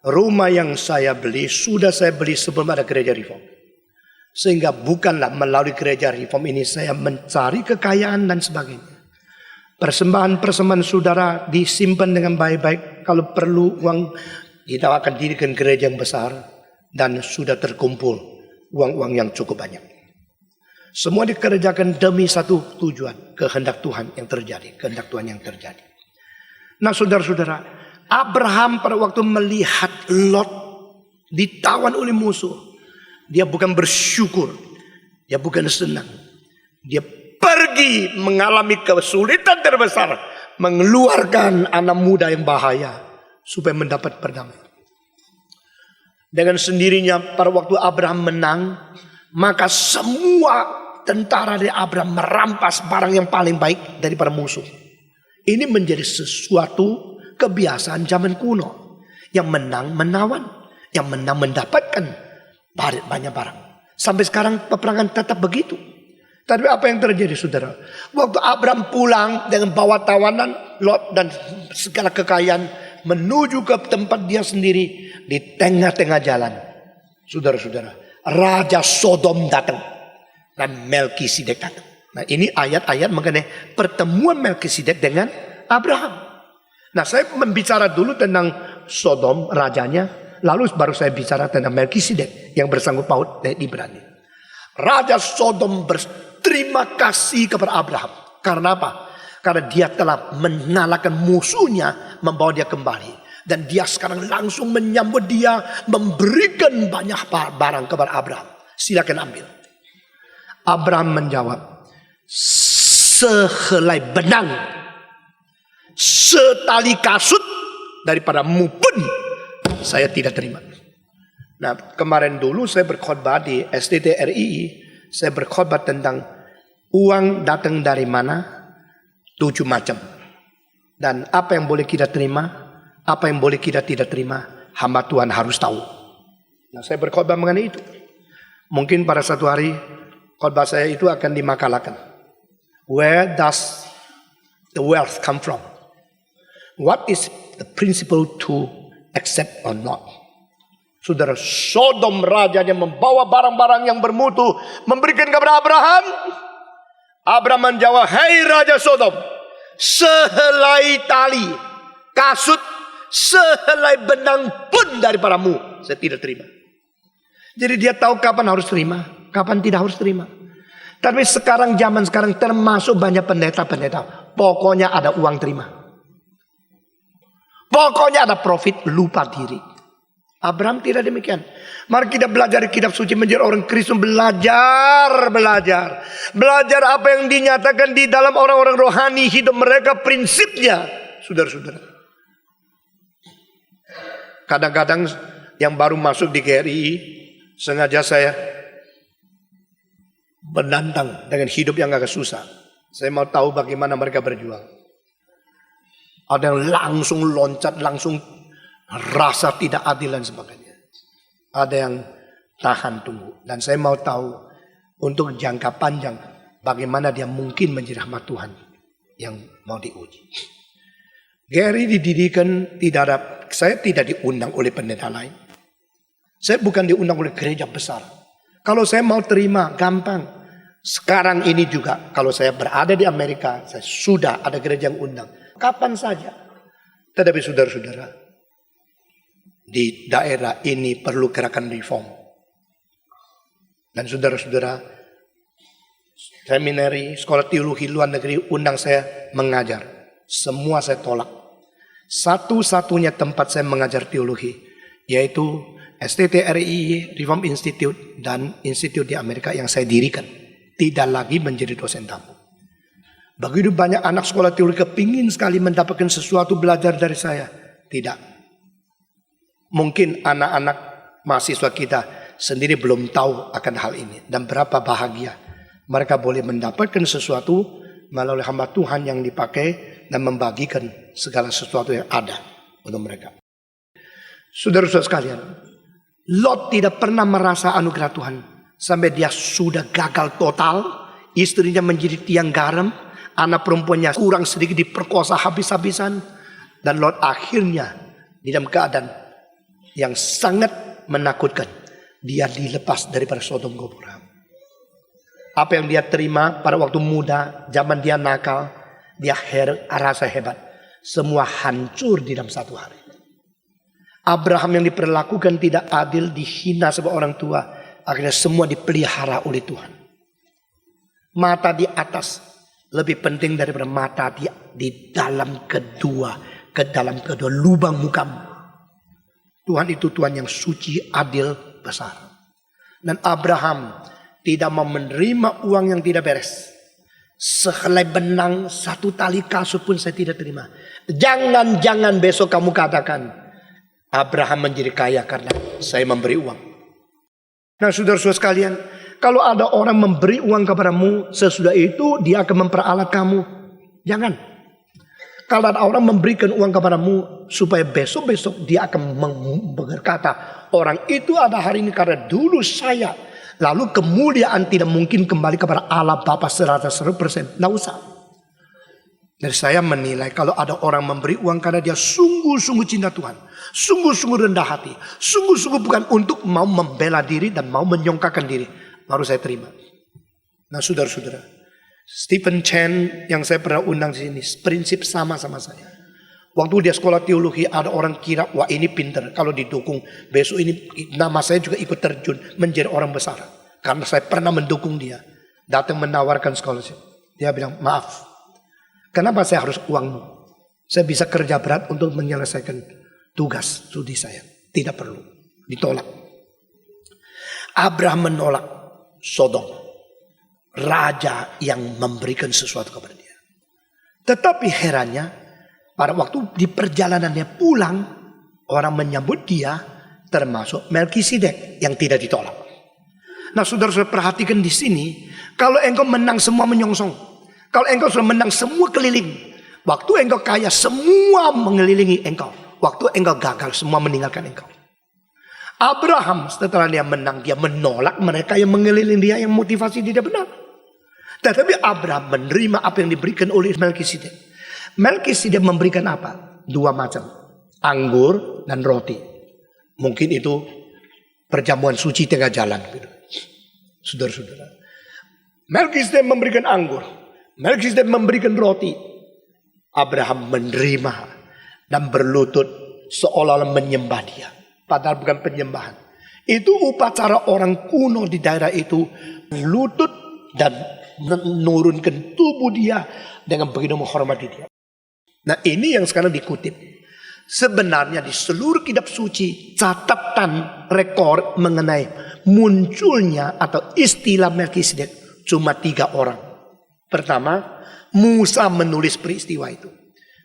Speaker 1: rumah yang saya beli, sudah saya beli sebelum ada gereja reform. Sehingga bukanlah melalui gereja reform ini saya mencari kekayaan dan sebagainya. Persembahan-persembahan saudara disimpan dengan baik-baik. Kalau perlu uang, kita akan dirikan gereja yang besar. Dan sudah terkumpul uang-uang yang cukup banyak. Semua dikerjakan demi satu tujuan. Kehendak Tuhan yang terjadi. Kehendak Tuhan yang terjadi. Nah saudara-saudara, Abraham pada waktu melihat Lot ditawan oleh musuh. Dia bukan bersyukur. Dia bukan senang. Dia pergi mengalami kesulitan terbesar. Mengeluarkan anak muda yang bahaya. Supaya mendapat perdamaian. Dengan sendirinya pada waktu Abraham menang. Maka semua tentara dari Abraham merampas barang yang paling baik daripada musuh. Ini menjadi sesuatu kebiasaan zaman kuno. Yang menang menawan. Yang menang mendapatkan banyak barang. Sampai sekarang peperangan tetap begitu. Tapi apa yang terjadi saudara? Waktu Abraham pulang dengan bawa tawanan Lot dan segala kekayaan. Menuju ke tempat dia sendiri. Di tengah-tengah jalan. Saudara-saudara. Raja Sodom datang. Dan Melkisedek datang. Nah ini ayat-ayat mengenai pertemuan Melkisedek dengan Abraham. Nah saya membicara dulu tentang Sodom rajanya. Lalu baru saya bicara tentang Melkisedek yang bersangkut paut dengan Ibrani. Raja Sodom berterima kasih kepada Abraham. Karena apa? Karena dia telah mengalahkan musuhnya, membawa dia kembali. Dan dia sekarang langsung menyambut dia, memberikan banyak barang kepada Abraham. Silakan ambil. Abraham menjawab, sehelai benang, setali kasut daripadamu pun saya tidak terima. Nah kemarin dulu saya berkhotbah di STT RII. Saya berkhotbah tentang uang datang dari mana? 7 macam. Dan apa yang boleh kita terima, apa yang boleh kita tidak terima, hamba Tuhan harus tahu. Nah saya berkhotbah mengenai itu. Mungkin pada satu hari khotbah saya itu akan dimakalakan. Where does the wealth come from? What is the principle to accept or not? Saudara, Sodom rajanya membawa barang-barang yang bermutu, memberikan kepada Abraham. Abraham menjawab, "Hei Raja Sodom, sehelai tali, kasut, sehelai benang pun daripadamu saya tidak terima." Jadi dia tahu kapan harus terima, kapan tidak harus terima. Tapi zaman sekarang termasuk banyak pendeta-pendeta, pokoknya ada uang terima. Pokoknya ada profit, lupa diri. Abraham tidak demikian. Mari kita belajar kitab suci menjadi orang Kristen. Belajar apa yang dinyatakan di dalam orang-orang rohani hidup mereka, prinsipnya. Saudara-saudara, kadang-kadang yang baru masuk di GRI, sengaja saya menantang dengan hidup yang agak susah. Saya mau tahu bagaimana mereka berjuang. Ada yang langsung loncat, langsung rasa tidak adil dan sebagainya. Ada yang tahan tunggu. Dan saya mau tahu untuk jangka panjang bagaimana dia mungkin menjadi rahmat Tuhan yang mau diuji. Gary dididikan saya tidak diundang oleh pendeta lain. Saya bukan diundang oleh gereja besar. Kalau saya mau terima gampang. Sekarang ini juga kalau saya berada di Amerika, saya sudah ada gereja yang undang. Kapan saja. Tetapi saudara-saudara, di daerah ini perlu gerakan reform. Dan saudara-saudara, seminari, sekolah teologi luar negeri undang saya mengajar. Semua saya tolak. Satu-satunya tempat saya mengajar teologi, yaitu STTRI, Reform Institute, dan institut di Amerika yang saya dirikan. Tidak lagi menjadi dosen tamu. Begitu banyak anak sekolah teologi kepingin sekali mendapatkan sesuatu belajar dari saya. Tidak. Mungkin anak-anak mahasiswa kita sendiri belum tahu akan hal ini. Dan berapa bahagia mereka boleh mendapatkan sesuatu melalui hamba Tuhan yang dipakai dan membagikan segala sesuatu yang ada untuk mereka. Saudara-saudara sekalian, Lot tidak pernah merasa anugerah Tuhan. Sampai dia sudah gagal total. Istrinya menjadi tiang garam. Anak perempuannya kurang sedikit diperkosa habis-habisan. Dan Lot akhirnya di dalam keadaan yang sangat menakutkan. Dia dilepas daripada Sodom Gomora. Apa yang dia terima pada waktu muda, zaman dia nakal, dia rasa hebat. Semua hancur di dalam satu hari. Abraham yang diperlakukan tidak adil, dihina sebagai orang tua, akhirnya semua dipelihara oleh Tuhan. Mata di atas lebih penting daripada mata di dalam kedua lubang mukamu. Tuhan itu Tuhan yang suci, adil, besar. Dan Abraham tidak mau menerima uang yang tidak beres. Sehelai benang, satu tali kasut pun saya tidak terima. Jangan besok kamu katakan Abraham menjadi kaya karena saya memberi uang. Nah, saudara-saudara sekalian, kalau ada orang memberi uang kepadamu, sesudah itu dia akan memperalat kamu. Jangan. Kalau ada orang memberikan uang kepadamu, supaya besok-besok dia akan berkata, orang itu ada hari ini karena dulu saya. Lalu kemuliaan tidak mungkin kembali kepada Allah Bapa 100%. Tidak usah. Jadi saya menilai kalau ada orang memberi uang karena dia sungguh-sungguh cinta Tuhan. Sungguh-sungguh rendah hati. Sungguh-sungguh bukan untuk mau membela diri dan mau menyongkakan diri. Baru saya terima. Nah, saudara-saudara, Stephen Chen yang saya pernah undang di sini, prinsip sama-sama saya. Waktu dia sekolah teologi, ada orang kira, wah ini pinter. Kalau didukung, besok ini nama saya juga ikut terjun menjadi orang besar. Karena saya pernah mendukung dia. Datang menawarkan scholarship. Dia bilang, maaf. Kenapa saya harus uangmu? Saya bisa kerja berat untuk menyelesaikan tugas studi saya. Tidak perlu. Ditolak. Abraham menolak Sodom. Raja yang memberikan sesuatu kepada dia. Tetapi herannya, pada waktu di perjalanannya pulang, orang menyambut dia, termasuk Melkisedek yang tidak ditolak. Nah, saudara-saudara perhatikan di sini, kalau engkau menang semua menyongsong. Kalau engkau sudah menang semua keliling. Waktu engkau kaya semua mengelilingi engkau. Waktu engkau gagal semua meninggalkan engkau. Abraham setelah dia menang, dia menolak mereka yang mengelilingi dia yang motivasi tidak benar. Tetapi Abraham menerima apa yang diberikan oleh Melkisedek. Melkisedek memberikan apa? Dua macam, anggur dan roti. Mungkin itu perjamuan suci tengah jalan. Saudara-saudara, Melkisedek memberikan anggur, Melkisedek memberikan roti. Abraham menerima dan berlutut seolah-olah menyembah dia. Padahal bukan penyembahan. Itu upacara orang kuno di daerah itu. Lutut dan menurunkan tubuh dia dengan begitu menghormati dia. Nah, ini yang sekarang dikutip. Sebenarnya di seluruh kitab suci catatan rekor mengenai munculnya atau istilah Melkisedek cuma 3 orang. Pertama, Musa menulis peristiwa itu.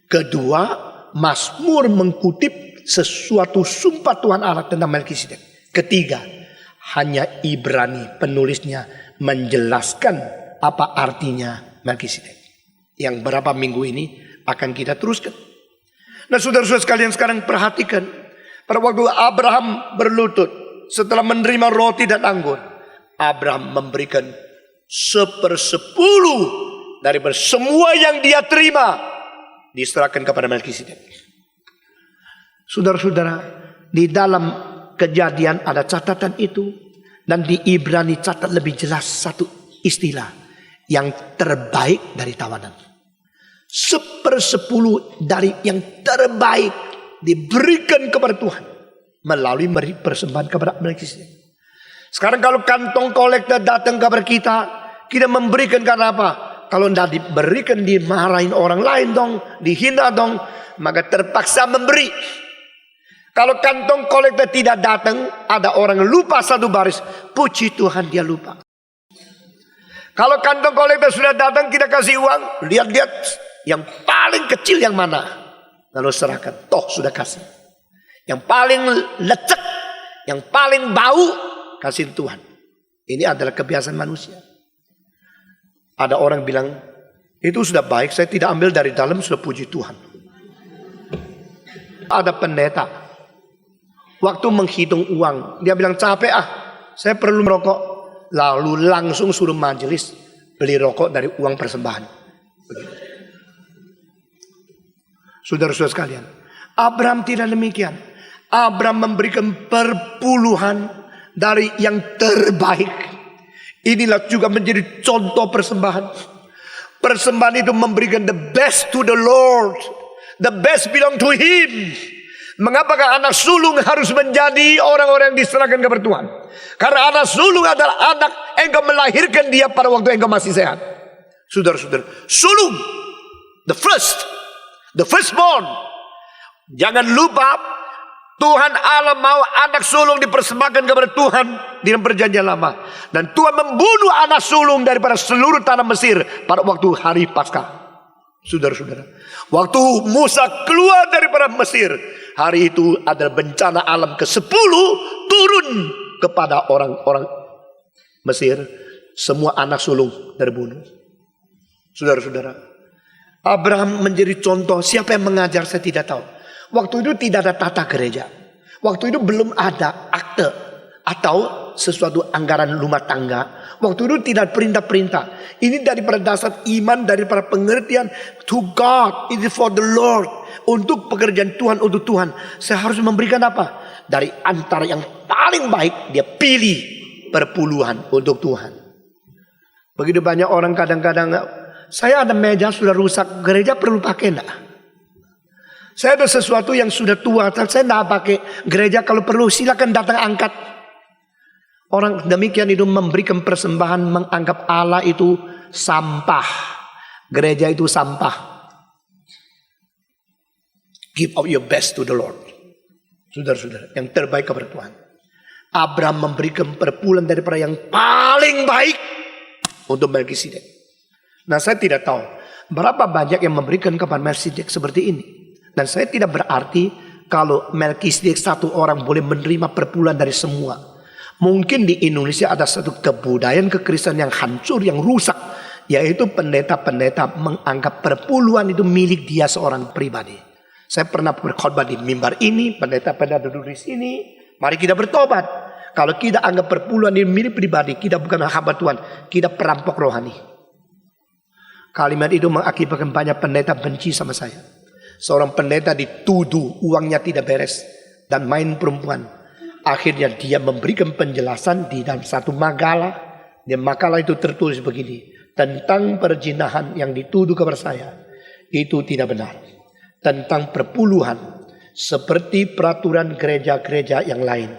Speaker 1: Kedua, Mazmur mengutip sesuatu sumpah Tuhan Allah tentang Melkisedek. Ketiga, hanya Ibrani penulisnya menjelaskan apa artinya Melkisedek. Yang berapa minggu ini akan kita teruskan. Nah, saudara-saudara sekalian, sekarang perhatikan. Pada waktu Abraham berlutut setelah menerima roti dan anggur, Abraham memberikan 1/10 daripada semua yang dia terima diserahkan kepada Melkisedek. Saudara-saudara, di dalam Kejadian ada catatan itu. Dan di Ibrani catat lebih jelas satu istilah. Yang terbaik dari tawanan. 1/10 dari yang terbaik diberikan kepada Tuhan. Melalui persembahan kepada Melkisedek. Sekarang kalau kantong kolektor datang kepada kita. Kita memberikan karena apa? Kalau tidak diberikan, dimarahin orang lain dong. Dihina dong. Maka terpaksa memberi. Kalau kantong kolektor tidak datang, ada orang lupa satu baris, puji Tuhan dia lupa. Kalau kantong kolektor sudah datang, kita kasih uang, lihat-lihat yang paling kecil yang mana, lalu serahkan, toh sudah kasih. Yang paling lecek, yang paling bau, kasih Tuhan. Ini adalah kebiasaan manusia. Ada orang bilang, itu sudah baik, saya tidak ambil dari dalam, sudah puji Tuhan. Ada pendeta. Waktu menghitung uang, dia bilang capek saya perlu merokok. Lalu langsung suruh majelis beli rokok dari uang persembahan. Begitu. Saudara-saudara sekalian, Abraham tidak demikian. Abraham memberikan perpuluhan dari yang terbaik. Inilah juga menjadi contoh persembahan. Persembahan itu memberikan the best to the Lord. The best belong to Him. Mengapakah anak sulung harus menjadi orang-orang yang diserahkan kepada Tuhan? Karena anak sulung adalah anak engkau melahirkan dia pada waktu engkau masih sehat. Saudara-saudara, sulung, the firstborn. Jangan lupa, Tuhan Allah mau anak sulung dipersembahkan kepada Tuhan di dalam perjanjian lama. Dan Tuhan membunuh anak sulung daripada seluruh tanah Mesir pada waktu hari Paskah. Saudara-saudara, waktu Musa keluar daripada Mesir, hari itu adalah bencana alam ke-10 turun kepada orang-orang Mesir. Semua anak sulung terbunuh. Saudara-saudara, Abraham menjadi contoh. Siapa yang mengajar saya tidak tahu. Waktu itu tidak ada tata gereja. Waktu itu belum ada akte atau sesuatu anggaran rumah tangga. Waktu itu tidak perintah-perintah. Ini daripada dasar iman, daripada pengertian to God, it is for the Lord. Untuk pekerjaan Tuhan, untuk Tuhan. Saya harus memberikan apa? Dari antara yang paling baik, dia pilih perpuluhan untuk Tuhan. Begitu banyak orang kadang-kadang, saya ada meja sudah rusak, gereja perlu pakai enggak? Saya ada sesuatu yang sudah tua, saya enggak pakai. Gereja kalau perlu silakan datang angkat. Orang demikian itu memberikan persembahan, menganggap Allah itu sampah. Gereja itu sampah. Give out your best to the Lord. Saudara-saudara, yang terbaik kepada Tuhan. Abraham memberikan perpuluhan daripada yang paling baik untuk Melkisedek. Nah, saya tidak tahu berapa banyak yang memberikan kepada Melkisedek seperti ini. Dan saya tidak berarti kalau Melkisedek satu orang boleh menerima perpuluhan dari semua. Mungkin di Indonesia ada satu kebudayaan kekristenan yang hancur, yang rusak. Yaitu pendeta-pendeta menganggap perpuluhan itu milik dia seorang pribadi. Saya pernah berkhotbah di mimbar ini, pendeta-pendeta duduk di sini. Mari kita bertobat. Kalau kita anggap perpuluhan ini milik pribadi, kita bukan hamba Tuhan, kita perampok rohani. Kalimat itu mengakibatkan banyak pendeta benci sama saya. Seorang pendeta dituduh uangnya tidak beres dan main perempuan. Akhirnya dia memberikan penjelasan di dalam satu makalah. Di makalah itu tertulis begini, tentang perzinahan yang dituduh kepada saya itu tidak benar. Tentang perpuluhan seperti peraturan gereja-gereja yang lain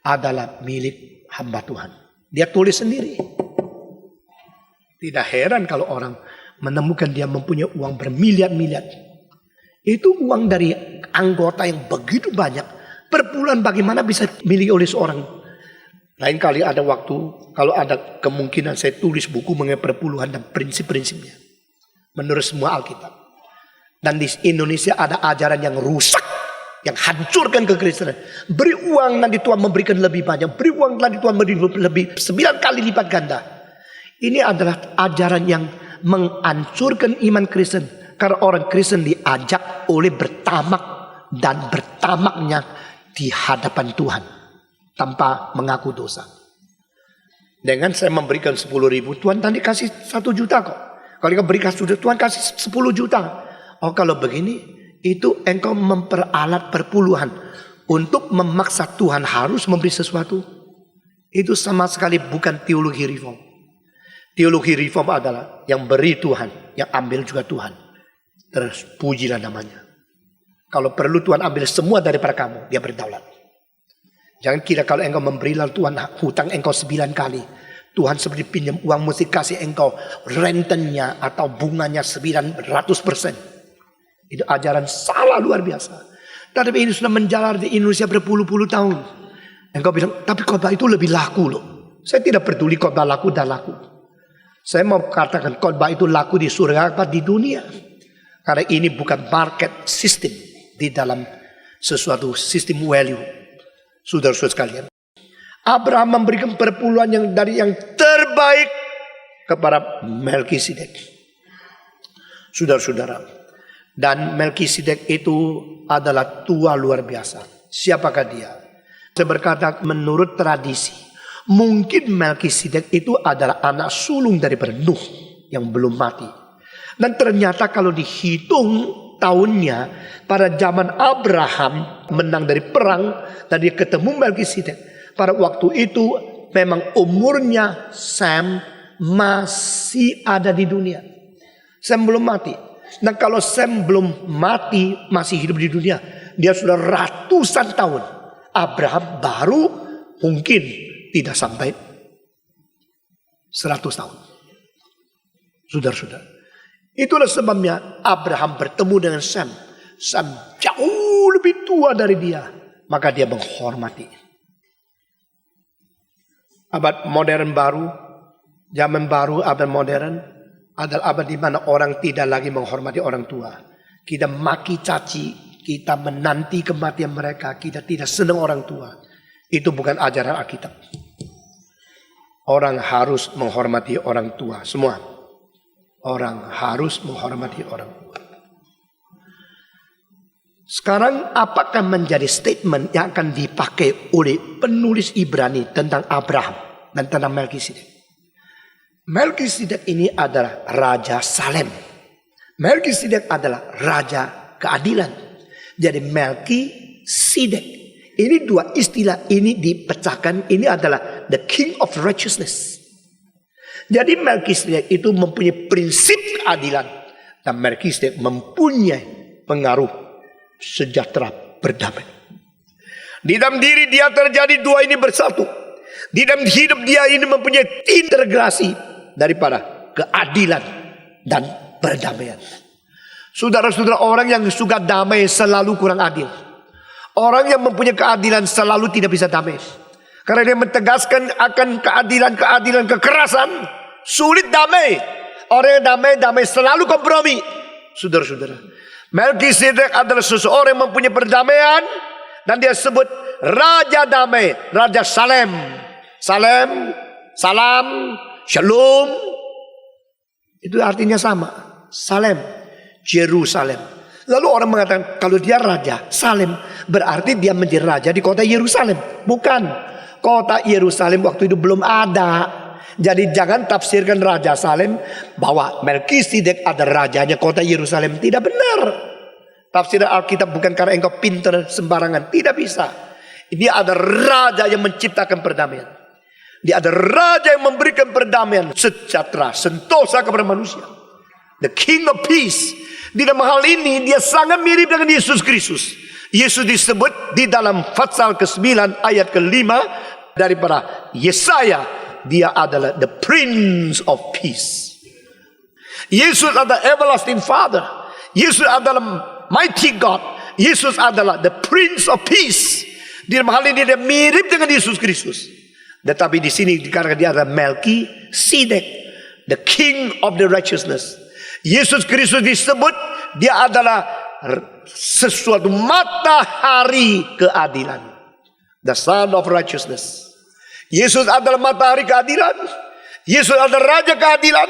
Speaker 1: adalah milik hamba Tuhan. Dia tulis sendiri. Tidak heran kalau orang menemukan dia mempunyai uang bermiliar-miliar. Itu uang dari anggota yang begitu banyak. Perpuluhan bagaimana bisa milik oleh seorang. Lain kali ada waktu, kalau ada kemungkinan saya tulis buku mengenai perpuluhan dan prinsip-prinsipnya. Menurut semua Alkitab. Dan di Indonesia ada ajaran yang rusak. Yang hancurkan kekristenan. Beri uang nanti Tuhan memberikan lebih banyak. Beri uang nanti Tuhan memberikan lebih 9 kali lipat ganda. Ini adalah ajaran yang menghancurkan iman Kristen. Karena orang Kristen diajak oleh bertamak dan bertamaknya di hadapan Tuhan. Tanpa mengaku dosa. Dengan saya memberikan 10.000, Tuhan tadi kasih 1 juta kok. Kalau engkau berikan 1 juta, Tuhan kasih 10 juta. Oh kalau begini, itu engkau memperalat perpuluhan untuk memaksa Tuhan harus memberi sesuatu. Itu sama sekali bukan teologi reform. Teologi reform adalah yang beri Tuhan, yang ambil juga Tuhan. Terus pujilah namanya. Kalau perlu Tuhan ambil semua daripada kamu, dia berdaulat. Jangan kira kalau engkau memberilah Tuhan hutang engkau 9 kali. Tuhan seperti pinjam uang mesti kasih engkau rentennya atau bunganya 900%. Itu ajaran salah luar biasa. Tapi ini sudah menjalar di Indonesia berpuluh-puluh tahun. Engkau bilang, tapi khotbah itu lebih laku loh. Saya tidak peduli khotbah laku dan laku. Saya mau katakan khotbah itu laku di surga apa di dunia. Karena ini bukan market system di dalam sesuatu sistem value. Saudara-saudara sekalian. Abraham memberikan perpuluhan yang dari yang terbaik kepada Melkisedek. Saudara-saudara. Dan Melkisedek itu adalah tua luar biasa. Siapakah dia? Saya berkata menurut tradisi. Mungkin Melkisedek itu adalah anak sulung daripada Nuh yang belum mati. Dan ternyata kalau dihitung tahunnya pada zaman Abraham menang dari perang dan dia ketemu Melkisedek. Pada waktu itu memang umurnya Sam masih ada di dunia. Sam belum mati. Nah kalau Sam belum mati masih hidup di dunia, dia sudah ratusan tahun. Abraham baru mungkin tidak sampai 100 tahun. Saudara-saudara. Itulah sebabnya Abraham bertemu dengan Sam. Sam jauh lebih tua dari dia. Maka dia menghormati. Abad modern baru. Zaman baru, abad modern. Adalah abad di mana orang tidak lagi menghormati orang tua. Kita maki caci. Kita menanti kematian mereka. Kita tidak senang orang tua. Itu bukan ajaran Alkitab. Orang harus menghormati orang tua. Semua. Orang harus menghormati orang tua. Sekarang apakah menjadi statement yang akan dipakai oleh penulis Ibrani tentang Abraham dan tentang Melkisedek? Melkisedek ini adalah Raja Salem. Melkisedek adalah Raja Keadilan. Jadi Melkisedek. Ini dua istilah ini dipecahkan. Ini adalah the King of Righteousness. Jadi Melkisedek itu mempunyai prinsip keadilan. Dan Melkisedek mempunyai pengaruh sejahtera berdamai. Di dalam diri dia terjadi dua ini bersatu. Di dalam hidup dia ini mempunyai integrasi daripada keadilan dan perdamaian. Saudara-saudara, orang yang suka damai selalu kurang adil. Orang yang mempunyai keadilan selalu tidak bisa damai. Karena dia mentegaskan akan keadilan kekerasan. Sulit damai. Orang yang damai selalu kompromi. Saudara-saudara, Melkisedek adalah seseorang yang mempunyai perdamaian. Dan dia sebut Raja Damai, Raja Salem. Salem, salam, shalom. Itu artinya sama. Salem, Jerusalem. Lalu orang mengatakan kalau dia raja Salem berarti dia menjadi raja di kota Yerusalem. Bukan. Kota Yerusalem waktu itu belum ada. Jadi jangan tafsirkan Raja Salem bahwa Melkisedek ada rajanya kota Yerusalem. Tidak benar. Tafsiran Alkitab bukan karena engkau pintar sembarangan. Tidak bisa. Dia ada raja yang menciptakan perdamaian. Dia ada raja yang memberikan perdamaian, sejahtera, sentosa kepada manusia. The King of Peace. Di dalam hal ini dia sangat mirip dengan Yesus Kristus. Yesus disebut di dalam pasal ke-9 ayat ke-5 daripada Yesaya, dia adalah the Prince of Peace. Yesus adalah everlasting Father. Yesus adalah mighty God. Yesus adalah the Prince of Peace. Di dalam hal ini dia mirip dengan Yesus Kristus. Tetapi di sini dikatakan dia adalah Melkisedek, the King of the righteousness. Yesus Kristus disebut dia adalah sesuatu matahari keadilan, the Son of Righteousness. Yesus adalah matahari keadilan. Yesus adalah Raja keadilan.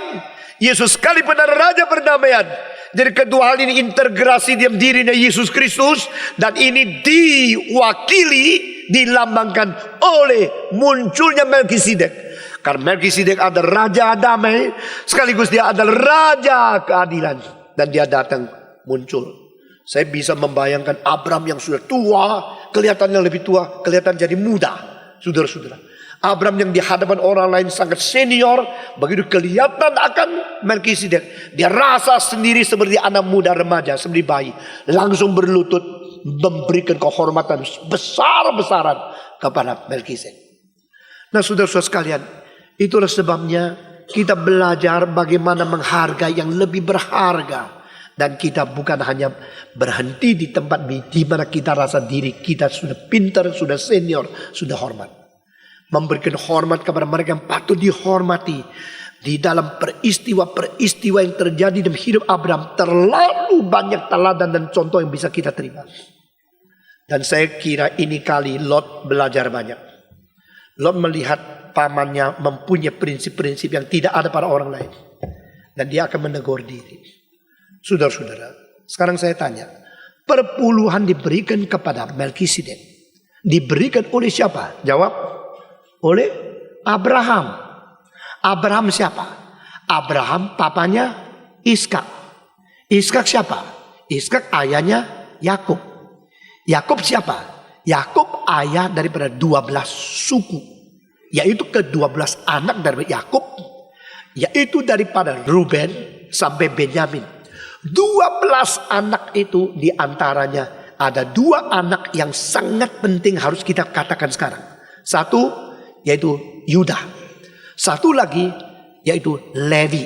Speaker 1: Yesus sekalipun adalah Raja perdamaian. Jadi kedua hal ini integrasi dalam dirinya Yesus Kristus, dan ini diwakili, dilambangkan oleh munculnya Melkisedek. Karena Melkisedek adalah Raja damai, sekaligus dia adalah Raja keadilan, dan dia datang muncul. Saya bisa membayangkan Abraham yang sudah tua, kelihatannya lebih tua, kelihatan jadi muda, saudara-saudara. Abraham yang di hadapan orang lain sangat senior, begitu kelihatan akan Melkisedek, dia rasa sendiri seperti anak muda remaja, seperti bayi, langsung berlutut memberikan kehormatan besar-besaran kepada Melkisedek. Nah, saudara-saudara sekalian, itulah sebabnya kita belajar bagaimana menghargai yang lebih berharga. Dan kita bukan hanya berhenti di tempat di mana kita rasa diri kita sudah pintar, sudah senior, sudah hormat. Memberikan hormat kepada mereka yang patut dihormati. Di dalam peristiwa-peristiwa yang terjadi dalam hidup Abraham, terlalu banyak teladan dan contoh yang bisa kita terima. Dan saya kira ini kali Lot belajar banyak. Lot melihat pamannya mempunyai prinsip-prinsip yang tidak ada pada orang lain. Dan dia akan menegur diri. Saudara-saudara, sekarang saya tanya, perpuluhan diberikan kepada Melkisedek. Diberikan oleh siapa? Jawab, oleh Abraham. Abraham siapa? Abraham papanya Ishak. Ishak siapa? Ishak ayahnya Yakub. Yakub siapa? Yakub ayah daripada 12 suku, yaitu ke-12 anak dari Yakub, yaitu daripada Ruben sampai Benyamin. 12 anak itu diantaranya ada 2 anak yang sangat penting harus kita katakan sekarang. Satu yaitu Yuda. Satu lagi yaitu Levi.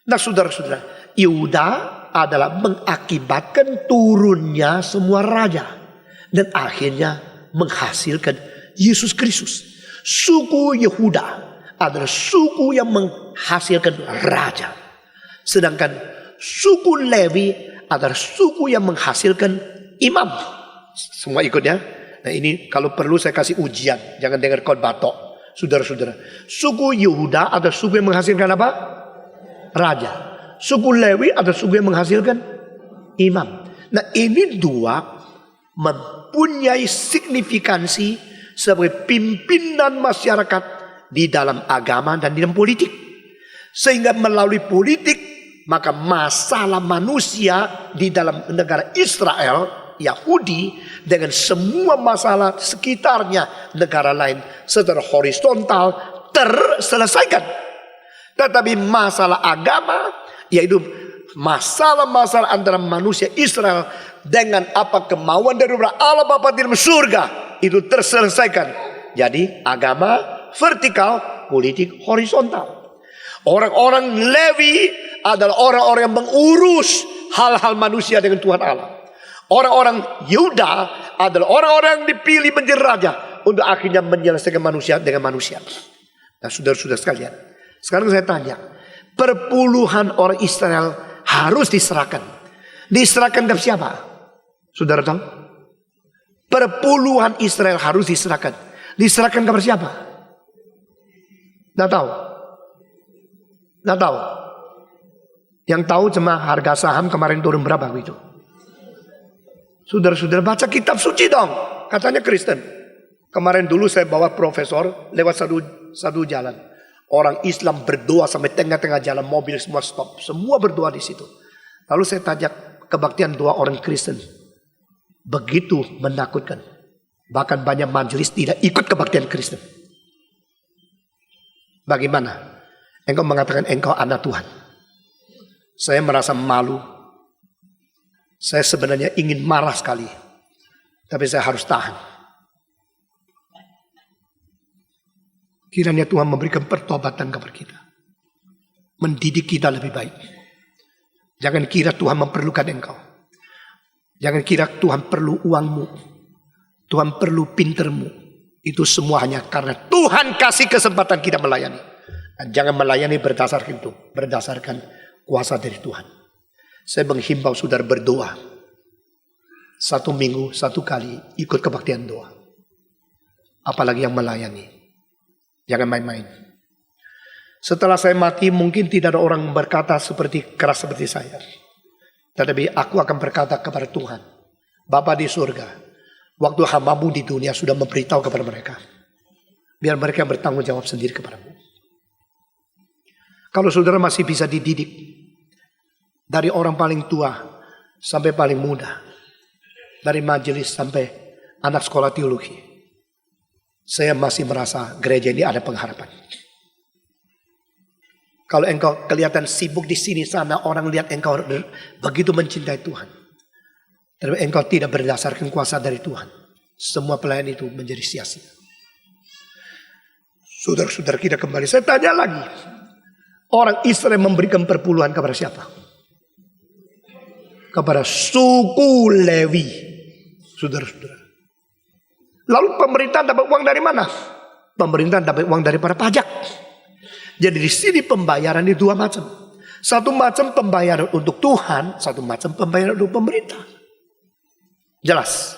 Speaker 1: Nah, saudara-saudara, Yuda adalah mengakibatkan turunnya semua raja. Dan akhirnya menghasilkan Yesus Kristus. Suku Yehuda adalah suku yang menghasilkan raja. Sedangkan suku Lewi adalah suku yang menghasilkan imam. Semua ikutnya. Nah, ini kalau perlu saya kasih ujian. Jangan dengar khotbah tok, saudara-saudara. Suku Yehuda adalah suku yang menghasilkan apa? Raja. Suku Lewi adalah suku yang menghasilkan imam. Nah, ini dua mempunyai signifikansi sebagai pimpinan masyarakat di dalam agama dan di dalam politik. Sehingga melalui politik, maka masalah manusia di dalam negara Israel, Yahudi, dengan semua masalah sekitarnya negara lain secara horizontal terselesaikan. Tetapi masalah agama, yaitu masalah-masalah antara manusia Israel dengan apa kemauan dari Allah Bapa di dalam surga, itu terselesaikan. Jadi agama vertikal, politik horizontal. Orang-orang Lewi adalah orang-orang yang mengurus hal-hal manusia dengan Tuhan Allah. Orang-orang Yuda adalah orang-orang yang dipilih menjadi raja untuk akhirnya menyelesaikan manusia dengan manusia. Nah, saudara-saudara sekalian, sekarang saya tanya, perpuluhan orang Israel harus diserahkan. Diserahkan ke siapa? Saudara tahu? Perpuluhan Israel harus diserahkan. Diserahkan kepada siapa? Tidak tahu. Tidak tahu. Yang tahu cuma harga saham kemarin turun berapa begitu. Saudara-saudara baca kitab suci dong. Katanya Kristen. Kemarin dulu saya bawa profesor lewat satu jalan. Orang Islam berdoa sampai tengah-tengah jalan, mobil semua stop. Semua berdoa di situ. Lalu saya tanya kebaktian doa orang Kristen. Begitu menakutkan. Bahkan banyak majelis tidak ikut kebaktian Kristen. Bagaimana? Engkau mengatakan engkau anak Tuhan. Saya merasa malu. Saya sebenarnya ingin marah sekali. Tapi saya harus tahan. Kiranya Tuhan memberikan pertobatan kepada kita. Mendidik kita lebih baik. Jangan kira Tuhan memerlukan engkau. Jangan kira Tuhan perlu uangmu. Tuhan perlu pintermu. Itu semua hanya karena Tuhan kasih kesempatan kita melayani. Dan jangan melayani berdasarkan itu. Berdasarkan kuasa dari Tuhan. Saya menghimbau saudara berdoa. 1 minggu, 1 kali ikut kebaktian doa. Apalagi yang melayani. Jangan main-main. Setelah saya mati mungkin tidak ada orang berkata keras seperti saya. Tetapi aku akan berkata kepada Tuhan. Bapa di surga. Waktu hambamu di dunia sudah memberitahu kepada mereka. Biar mereka bertanggung jawab sendiri kepadamu. Kalau saudara masih bisa dididik. Dari orang paling tua sampai paling muda. Dari majelis sampai anak sekolah teologi. Saya masih merasa gereja ini ada pengharapan. Kalau engkau kelihatan sibuk di sini sana, orang lihat engkau begitu mencintai Tuhan. Tapi engkau tidak berdasarkan kuasa dari Tuhan. Semua pelayan itu menjadi sia-sia. Saudara-saudara kita kembali. Saya tanya lagi. Orang Israel memberikan perpuluhan kepada siapa? Kepada suku Lewi. Saudara-saudara. Lalu pemerintah dapat uang dari mana? Pemerintah dapat uang dari para pajak. Jadi di sini pembayaran itu 2 macam. Satu macam pembayaran untuk Tuhan, satu macam pembayaran untuk pemerintah. Jelas.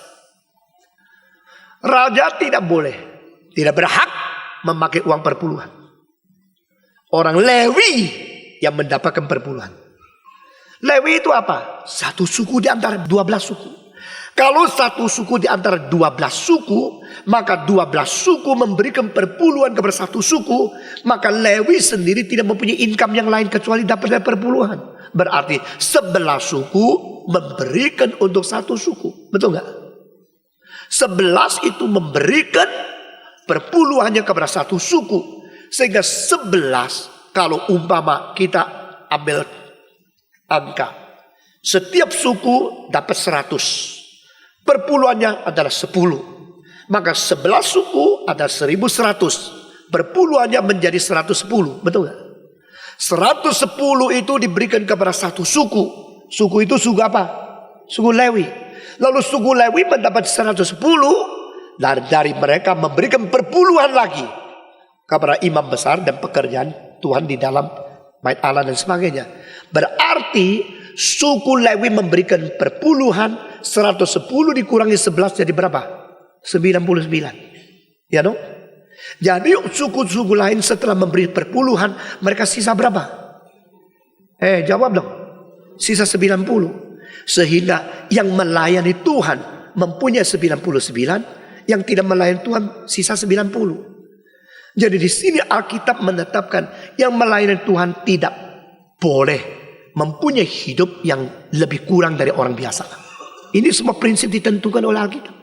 Speaker 1: Raja tidak boleh, tidak berhak memakai uang perpuluhan. Orang Lewi yang mendapatkan perpuluhan. Lewi itu apa? Satu suku di antara 12 suku. Kalau satu suku di antara 12 suku, maka 12 suku memberikan perpuluhan kepada satu suku, maka Lewi sendiri tidak mempunyai income yang lain kecuali dapat dari perpuluhan. Berarti 11 suku memberikan untuk satu suku. Betul nggak? 11 itu memberikan perpuluhannya kepada satu suku. Sehingga 11, kalau umpama kita ambil angka, setiap suku dapat 100. Perpuluhannya adalah 10. Maka 11 suku ada 1100. Perpuluhannya menjadi 110. Betul gak? 110 itu diberikan kepada satu suku. Suku itu suku apa? Suku Lewi. Lalu suku Lewi mendapat 110. Dan dari mereka memberikan perpuluhan lagi kepada imam besar dan pekerjaan Tuhan di dalam bait Allah dan sebagainya. Berarti suku Lewi memberikan perpuluhan 110 dikurangi 11 jadi berapa? 99. Ya dong? Jadi suku-suku lain setelah memberi perpuluhan, mereka sisa berapa? Jawab dong. Sisa 90. Sehingga yang melayani Tuhan mempunyai 99, yang tidak melayani Tuhan sisa 90. Jadi di sini Alkitab menetapkan yang melayani Tuhan tidak boleh mempunyai hidup yang lebih kurang dari orang biasa. Ini semua prinsip ditentukan oleh Alkitab.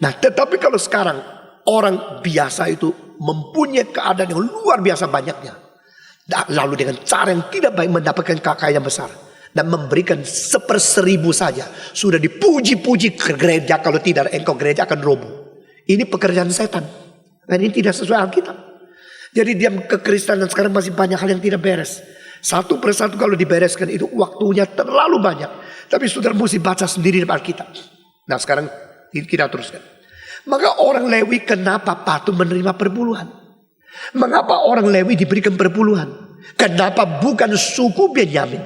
Speaker 1: Nah, tetapi kalau sekarang orang biasa itu mempunyai keadaan yang luar biasa banyaknya. Lalu dengan cara yang tidak baik mendapatkan kekayaan besar. Dan memberikan 1/1000 saja. Sudah dipuji-puji ke gereja. Kalau tidak engkau gereja akan roboh. Ini pekerjaan setan. Dan ini tidak sesuai Alkitab. Jadi diam kekristenan sekarang masih banyak hal yang tidak beres. Satu persatu kalau dibereskan itu waktunya terlalu banyak. Tapi saudara mesti baca sendiri dalam Alkitab. Nah sekarang kita teruskan. Maka orang Lewi kenapa patut menerima perpuluhan? Mengapa orang Lewi diberikan perpuluhan? Kenapa bukan suku Benyamin?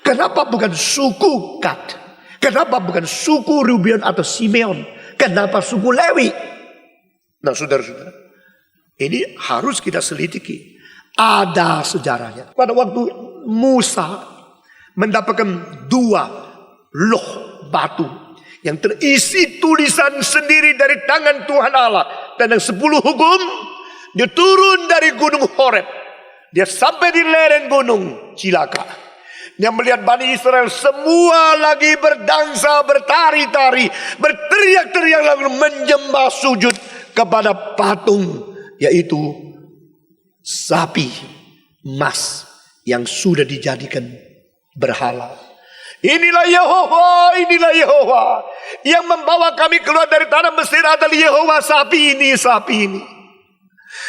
Speaker 1: Kenapa bukan suku Gad? Kenapa bukan suku Ruben atau Simeon? Kenapa suku Lewi? Nah saudara-saudara, ini harus kita selidiki. Ada sejarahnya. Pada waktu Musa mendapatkan 2 loh batu yang terisi tulisan sendiri dari tangan Tuhan Allah dan yang 10 hukum. Dia turun dari gunung Horeb. Dia sampai di lereng gunung Cilaka. Dia melihat Bani Israel semua lagi berdansa, bertari-tari, berteriak-teriak, lalu menyembah sujud kepada patung, yaitu sapi emas yang sudah dijadikan berhala. Inilah Yehova yang membawa kami keluar dari tanah Mesir, adalah Yehova sapi ini.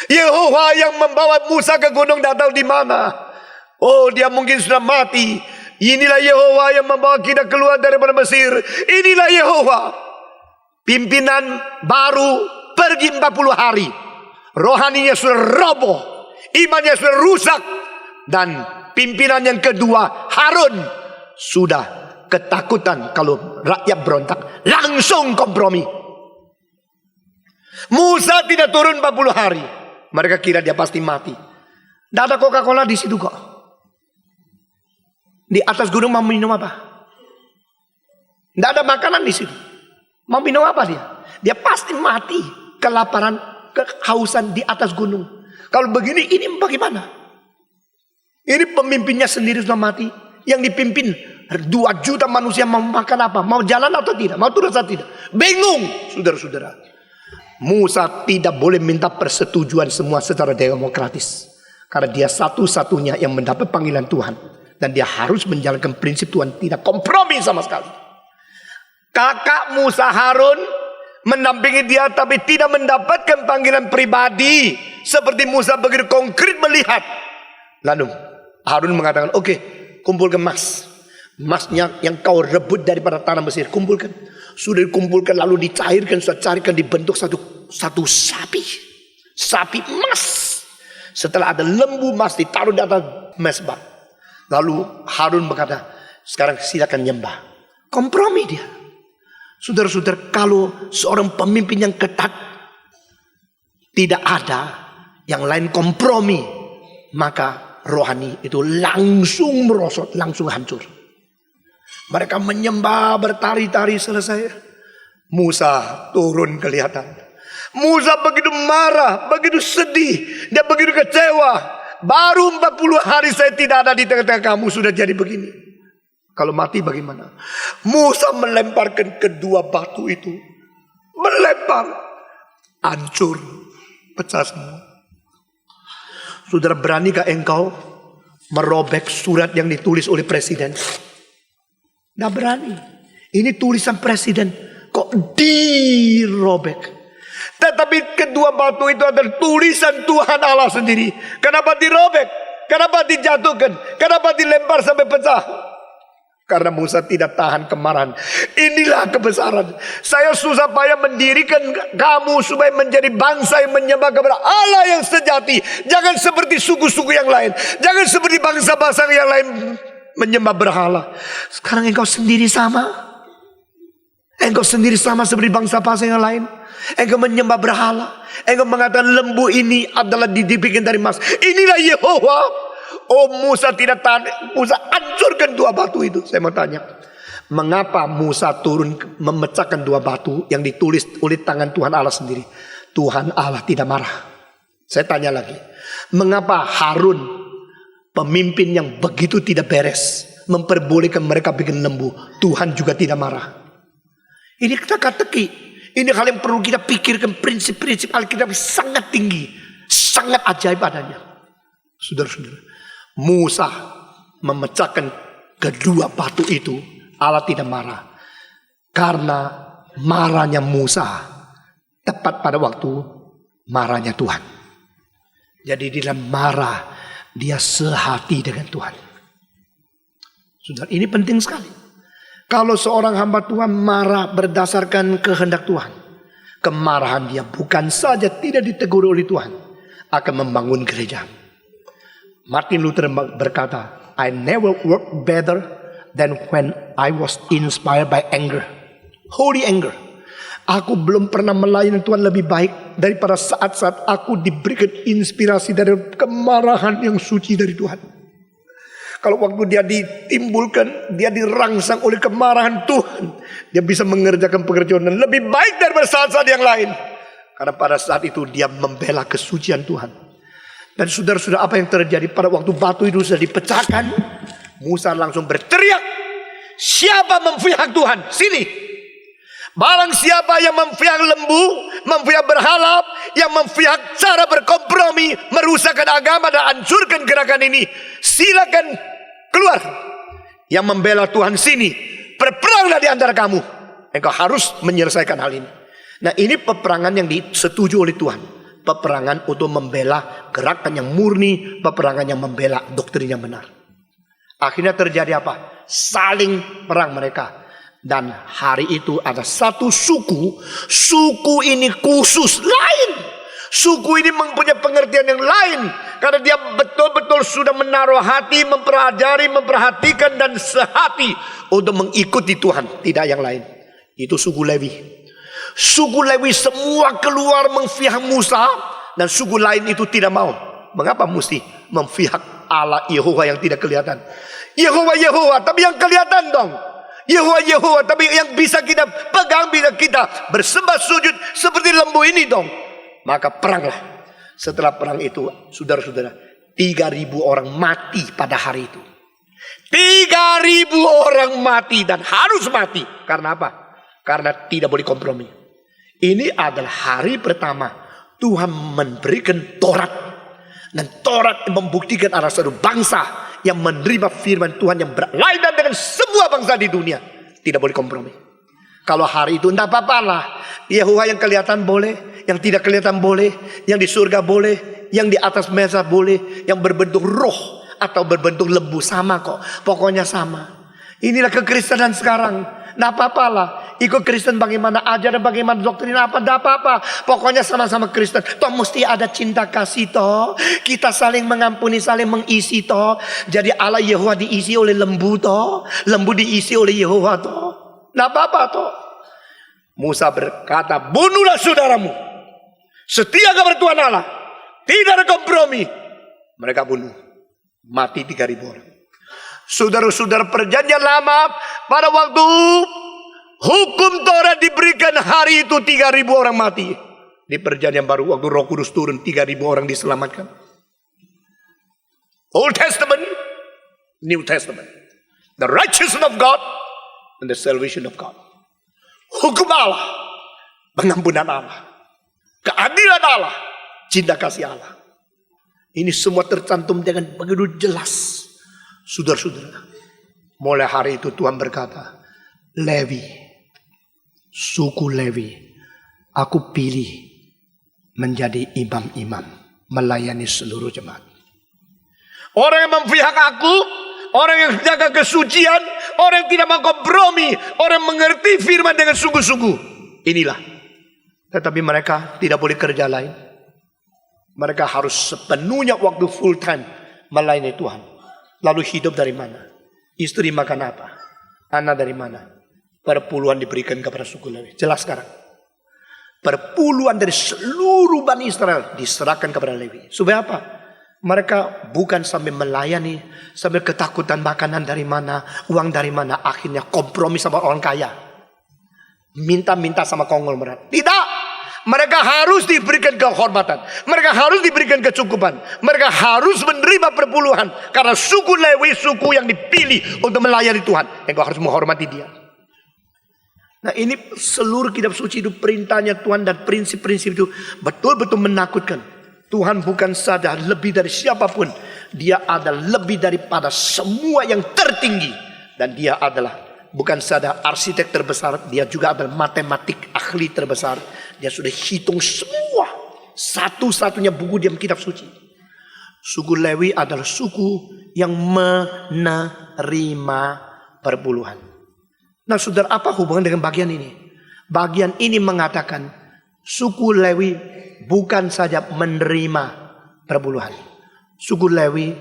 Speaker 1: Yehova yang membawa Musa ke gunung, tidak tahu di mana. Oh, dia mungkin sudah mati. Inilah Yehova yang membawa kita keluar dari Mesir. Inilah Yehova. Pimpinan baru pergi 40 hari. Rohaninya sudah roboh, imannya sudah rusak. Dan pimpinan yang kedua, Harun, sudah ketakutan kalau rakyat berontak, langsung kompromi. Musa tidak turun 40 hari. Mereka kira dia pasti mati. Tidak ada Coca-Cola di situ kok. Di atas gunung mau minum apa? Tidak ada makanan di situ. Mau minum apa dia? Dia pasti mati kelaparan, kehausan di atas gunung. Kalau begini, ini bagaimana? Ini pemimpinnya sendiri sudah mati. Yang dipimpin 2 juta manusia mau makan apa? Mau jalan atau tidak? Mau turun atau tidak? Bingung, saudara-saudara. Musa tidak boleh minta persetujuan semua secara demokratis. Karena dia satu-satunya yang mendapat panggilan Tuhan. Dan dia harus menjalankan prinsip Tuhan, tidak kompromi sama sekali. Kakak Musa, Harun, mendampingi dia tapi tidak mendapatkan panggilan pribadi. Seperti Musa begitu konkret melihat. Lalu Harun mengatakan, oke, kumpulkan emas. Emasnya yang kau rebut daripada tanah Mesir, kumpulkan. Sudah dikumpulkan, lalu dicairkan, sudah carikan, dibentuk satu sapi emas. Setelah ada lembu emas ditaruh di atas mezbah. Lalu Harun berkata, sekarang silakan nyembah. Kompromi dia. Saudara-saudara, kalau seorang pemimpin yang ketat, tidak ada yang lain kompromi, maka rohani itu langsung merosot, langsung hancur. Mereka menyembah, bertari-tari, selesai. Musa turun kelihatan. Musa begitu marah, begitu sedih, dia begitu kecewa. Baru 40 hari saya tidak ada di tengah-tengah kamu, sudah jadi begini. Kalau mati bagaimana? Musa melemparkan kedua batu itu. Melempar. Hancur. Pecah semua. Saudara, beranikah engkau merobek surat yang ditulis oleh presiden? Tidak berani. Ini tulisan presiden. Kok dirobek? Tetapi kedua batu itu adalah tulisan Tuhan Allah sendiri. Kenapa dirobek? Kenapa dijatuhkan? Kenapa dilempar sampai pecah? Karena Musa tidak tahan kemarahan. Inilah kebesaran. Saya susah payah mendirikan kamu supaya menjadi bangsa yang menyembah kepada Allah yang sejati. Jangan seperti suku-suku yang lain. Jangan seperti bangsa-bangsa yang lain menyembah berhala. Sekarang engkau sendiri sama. Engkau sendiri sama seperti bangsa-bangsa yang lain. Engkau menyembah berhala. Engkau mengatakan lembu ini adalah dibikin dari emas. Inilah Yehova. Oh, Musa tidak tahan. Musa hancurkan dua batu itu. Saya mau tanya, mengapa Musa turun memecahkan dua batu yang ditulis oleh tangan Tuhan Allah sendiri? Tuhan Allah tidak marah. Saya tanya lagi, mengapa Harun, pemimpin yang begitu tidak beres, memperbolehkan mereka bikin lembu? Tuhan juga tidak marah. Ini teka-teki. Ini hal yang perlu kita pikirkan. Prinsip-prinsip Alkitab sangat tinggi, sangat ajaib adanya. Saudara-saudara, Musa memecahkan kedua batu itu, Allah tidak marah. Karena marahnya Musa tepat pada waktu marahnya Tuhan. Jadi dalam marah, dia sehati dengan Tuhan. Saudara, ini penting sekali. Kalau seorang hamba Tuhan marah berdasarkan kehendak Tuhan, kemarahan dia bukan saja tidak ditegur oleh Tuhan, akan membangun gereja. Martin Luther berkata, I never worked better than when I was inspired by anger. Holy anger. Aku belum pernah melayani Tuhan lebih baik daripada saat-saat aku diberikan inspirasi dari kemarahan yang suci dari Tuhan. Kalau waktu dia ditimbulkan, dia dirangsang oleh kemarahan Tuhan, dia bisa mengerjakan pekerjaan yang lebih baik daripada saat-saat yang lain. Karena pada saat itu dia membela kesucian Tuhan. Dan saudara-saudara, apa yang terjadi pada waktu batu itu sudah dipecahkan, Musa langsung berteriak, siapa memihak Tuhan? Sini. Barang siapa yang memihak lembu, memihak berhala, yang memihak cara berkompromi, merusakkan agama dan hancurkan gerakan ini, silakan keluar. Yang membela Tuhan sini, berperanglah di antara kamu. Engkau harus menyelesaikan hal ini. Nah, ini peperangan yang disetujui oleh Tuhan. Peperangan untuk membela gerakan yang murni, peperangan yang membela doktrin yang benar. Akhirnya terjadi apa? Saling perang mereka. Dan hari itu ada satu suku. Suku ini khusus lain. Suku ini mempunyai pengertian yang lain. Karena dia betul-betul sudah menaruh hati, mempelajari, memperhatikan dan sehati untuk mengikuti Tuhan. Tidak yang lain. Itu suku Lewi. Suku Lewi semua keluar memihak Musa. Dan suku lain itu tidak mau. Mengapa mesti memihak Allah Yehova yang tidak kelihatan? Yehova, tapi yang kelihatan dong. Yehova, tapi yang bisa kita pegang, bisa kita bersembah sujud seperti lembu ini dong. Maka peranglah. Setelah perang itu, saudara-saudara, 3.000 orang mati pada hari itu. 3.000 orang mati dan harus mati. Karena apa? Karena tidak boleh kompromi. Ini adalah hari pertama Tuhan memberikan Taurat. Dan Taurat membuktikan ada satu bangsa yang menerima firman Tuhan yang berlainan dengan semua bangsa di dunia. Tidak boleh kompromi. Kalau hari itu tidak apa-apa lah. Yehova yang kelihatan boleh, yang tidak kelihatan boleh, yang di surga boleh, yang di atas mesa boleh, yang berbentuk roh atau berbentuk lembu sama kok. Pokoknya sama. Inilah kekristenan sekarang. Tidak apa-apa lah. Ikut Kristen bagaimana ajaran, bagaimana doktrin apa, tidak apa-apa. Pokoknya sama-sama Kristen. Toh mesti ada cinta kasih toh. Kita saling mengampuni, saling mengisi toh. Jadi Allah Yehova diisi oleh lembu toh. Lembu diisi oleh Yehova toh. Tidak apa-apa toh. Musa berkata, bunuhlah saudaramu. Setia kepada Tuhan Allah. Tidak ada kompromi. Mereka bunuh. Mati 3.000 orang. Saudara-saudara, perjanjian lama pada waktu hukum Taurat diberikan hari itu 3.000 orang mati. Di perjanjian baru waktu Roh Kudus turun 3.000 orang diselamatkan. Old Testament, New Testament. The righteousness of God and the salvation of God. Hukum Allah, pengampunan Allah, keadilan Allah, cinta kasih Allah. Ini semua tercantum dengan begitu jelas. Saudara-saudara, mulai hari itu Tuhan berkata, Lewi, suku Lewi, aku pilih menjadi imam-imam, melayani seluruh jemaat. Orang yang memihak aku, orang yang jaga kesucian, orang yang tidak mau kompromi, orang yang mengerti firman dengan sungguh-sungguh. Inilah. Tetapi mereka tidak boleh kerja lain. Mereka harus sepenuhnya waktu full time melayani Tuhan. Lalu hidup dari mana? Istri makan apa? Anak dari mana? Perpuluhan diberikan kepada suku Lewi. Jelas sekarang. Perpuluhan dari seluruh Bani Israel diserahkan kepada Lewi. Supaya apa? Mereka bukan sambil melayani, sambil ketakutan makanan dari mana, uang dari mana. Akhirnya kompromi sama orang kaya. Minta-minta sama konglomerat. Tidak. Mereka harus diberikan kehormatan. Mereka harus diberikan kecukupan. Mereka harus menerima perpuluhan. Karena suku Lewi, suku yang dipilih untuk melayani Tuhan. Engkau harus menghormati dia. Nah, ini seluruh kitab suci itu perintahnya Tuhan. Dan prinsip-prinsip itu betul-betul menakutkan. Tuhan bukan saja lebih dari siapapun. Dia adalah lebih daripada semua yang tertinggi. Dan dia adalah bukan saja arsitek terbesar, dia juga adalah matematik ahli terbesar. Dia sudah hitung semua. Satu-satunya buku dalam kitab suci. Suku Lewi adalah suku yang menerima perpuluhan. Nah, saudara, apa hubungan dengan bagian ini? Bagian ini mengatakan suku Lewi bukan saja menerima perpuluhan. Suku Lewi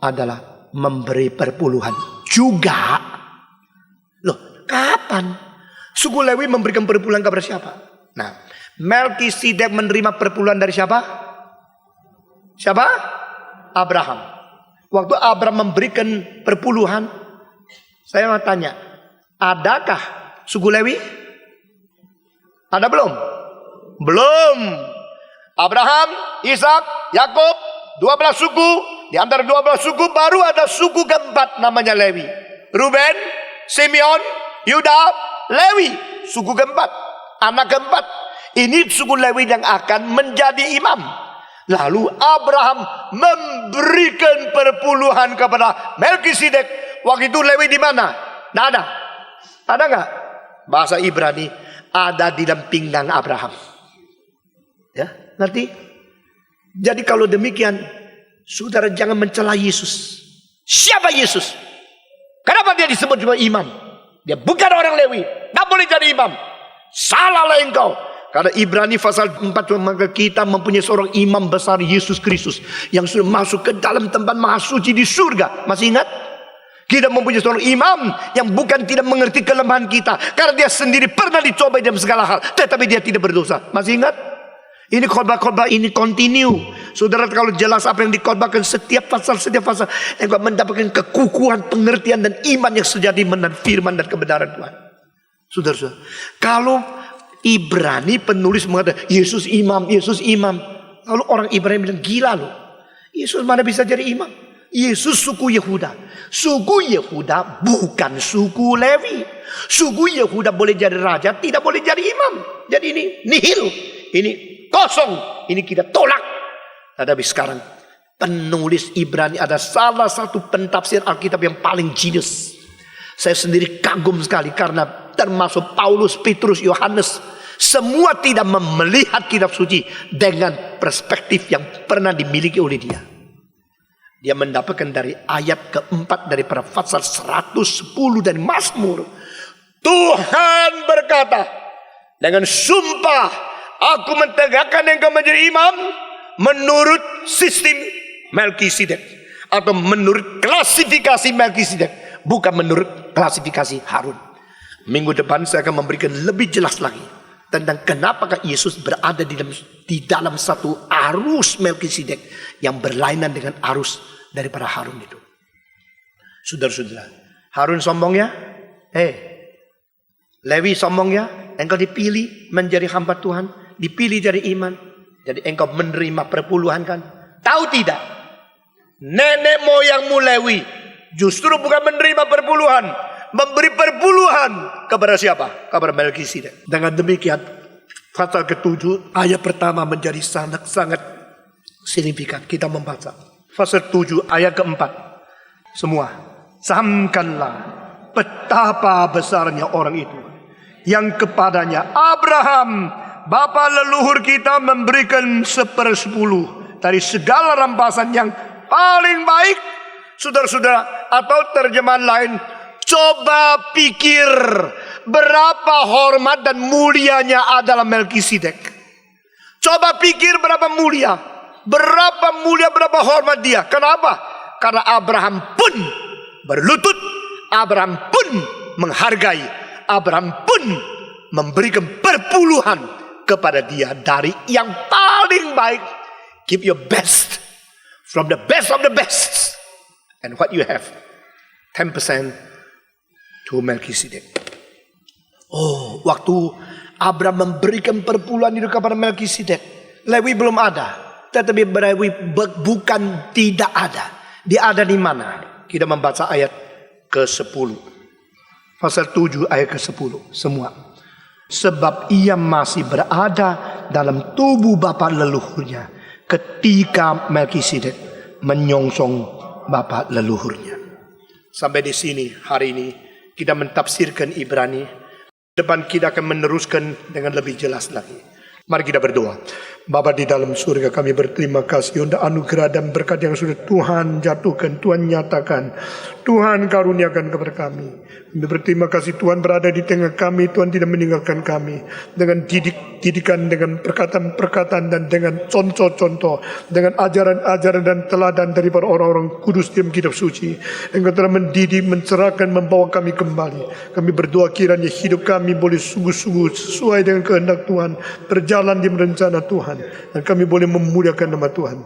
Speaker 1: adalah memberi perpuluhan juga. Loh, kapan suku Lewi memberikan perpuluhan kepada siapa? Nah, Melkisedek menerima perpuluhan dari siapa? Siapa? Abraham. Waktu Abraham memberikan perpuluhan, saya mau tanya, adakah suku Lewi? Ada belum? Belum. Abraham, Ishak, Yakub, 12 suku. Di antara 12 suku baru ada suku keempat namanya Lewi. Ruben, Simeon, Yuda, Lewi. Suku keempat, anak keempat. Ini suku Lewi yang akan menjadi imam. Lalu Abraham memberikan perpuluhan kepada Melkisedek. Waktu itu Lewi di mana? Tidak ada. Ada nggak? Bahasa Ibrani, ada di dalam pinggang Abraham. Ya, ngerti? Jadi kalau demikian, saudara jangan mencela Yesus. Siapa Yesus? Kenapa dia disebut sebagai imam? Dia bukan orang Lewi, nggak boleh jadi imam. Salahlah engkau. Karena Ibrani pasal 4, maka kita mempunyai seorang imam besar, Yesus Kristus, yang sudah masuk ke dalam tempat maha suci di surga. Masih ingat? Kita mempunyai seorang imam yang bukan tidak mengerti kelemahan kita, karena dia sendiri pernah dicoba dalam segala hal, tetapi dia tidak berdosa. Masih ingat? Ini khotbah-khotbah ini continue. Saudara, kalau jelas apa yang dikhotbahkan setiap pasal, engkau mendapatkan kekukuhan, pengertian dan iman yang sejati menurut firman dan kebenaran Tuhan. Saudara, kalau Ibrani penulis mengatakan Yesus imam, Yesus imam, lalu orang Ibrani bilang gila loh. Yesus mana bisa jadi imam? Yesus suku Yehuda. Suku Yehuda bukan suku Lewi. Suku Yehuda boleh jadi raja, tidak boleh jadi imam. Jadi ini nihil, ini kosong, ini kita tolak. Tapi sekarang penulis Ibrani ada salah satu pentafsir Alkitab yang paling jenius. Saya sendiri kagum sekali karena termasuk Paulus, Petrus, Yohanes, semua tidak melihat kitab suci dengan perspektif yang pernah dimiliki oleh dia. Dia mendapatkan dari ayat keempat daripada pasal 110 dari Mazmur. Tuhan berkata, dengan sumpah aku mentegakkan engkau menjadi imam menurut sistem Melkisedek, atau menurut klasifikasi Melkisedek, bukan menurut klasifikasi Harun. Minggu depan saya akan memberikan lebih jelas lagi tentang kenapakah Yesus berada di dalam satu arus Melkisedek yang berlainan dengan arus daripada Harun itu. Saudara-saudara, Harun sombongnya? Lewi sombongnya? Engkau dipilih menjadi hamba Tuhan, dipilih jadi iman, jadi engkau menerima perpuluhan kan? Tahu tidak? Nenek moyangmu Lewi justru bukan menerima perpuluhan, memberi perpuluhan kepada siapa? Kepada Melkisedek. Dengan demikian, pasal ke-7 ayat pertama menjadi sangat-sangat signifikan. Kita membaca pasal 7 ayat ke-4. Semua, camkanlah betapa besarnya orang itu yang kepadanya Abraham bapa leluhur kita memberikan 1/10 dari segala rampasan yang paling baik. Saudara-saudara, atau terjemahan lain, coba pikir berapa hormat dan mulianya adalah Melkisedek. Coba pikir berapa mulia, berapa hormat dia. Kenapa? Karena Abraham pun berlutut, Abraham pun menghargai, Abraham pun memberikan perpuluhan kepada dia dari yang paling baik. Give your best from the best of the best. And what you have, 10% to Melkisedek. Oh, waktu Abraham memberikan perpuluhan itu kepada Melkisedek, Lewi belum ada. Tetapi Lewi bukan tidak ada. Dia ada di mana? Kita membaca ayat ke-10. Pasal 7 ayat ke-10. Semua. Sebab ia masih berada dalam tubuh bapa leluhurnya ketika Melkisedek menyongsong bapa leluhurnya. Sampai di sini hari ini kita mentafsirkan Ibrani. Depan kita akan meneruskan dengan lebih jelas lagi. Mari kita berdoa. Bapa di dalam surga, kami berterima kasih untuk anugerah dan berkat yang sudah Tuhan jatuhkan, Tuhan nyatakan, Tuhan karuniakan kepada kami. Kami berterima kasih Tuhan berada di tengah kami, Tuhan tidak meninggalkan kami. Dengan didikan, dengan perkataan-perkataan dan dengan contoh-contoh, dengan ajaran-ajaran dan teladan daripada orang-orang kudus dalam kitab suci. Engkau telah mendidik, mencerahkan, membawa kami kembali. Kami berdoa kiranya hidup kami boleh sungguh-sungguh sesuai dengan kehendak Tuhan, berjalan di rencana Tuhan.
Speaker 2: Tuhan. Dan kami boleh memuliakan nama Tuhan.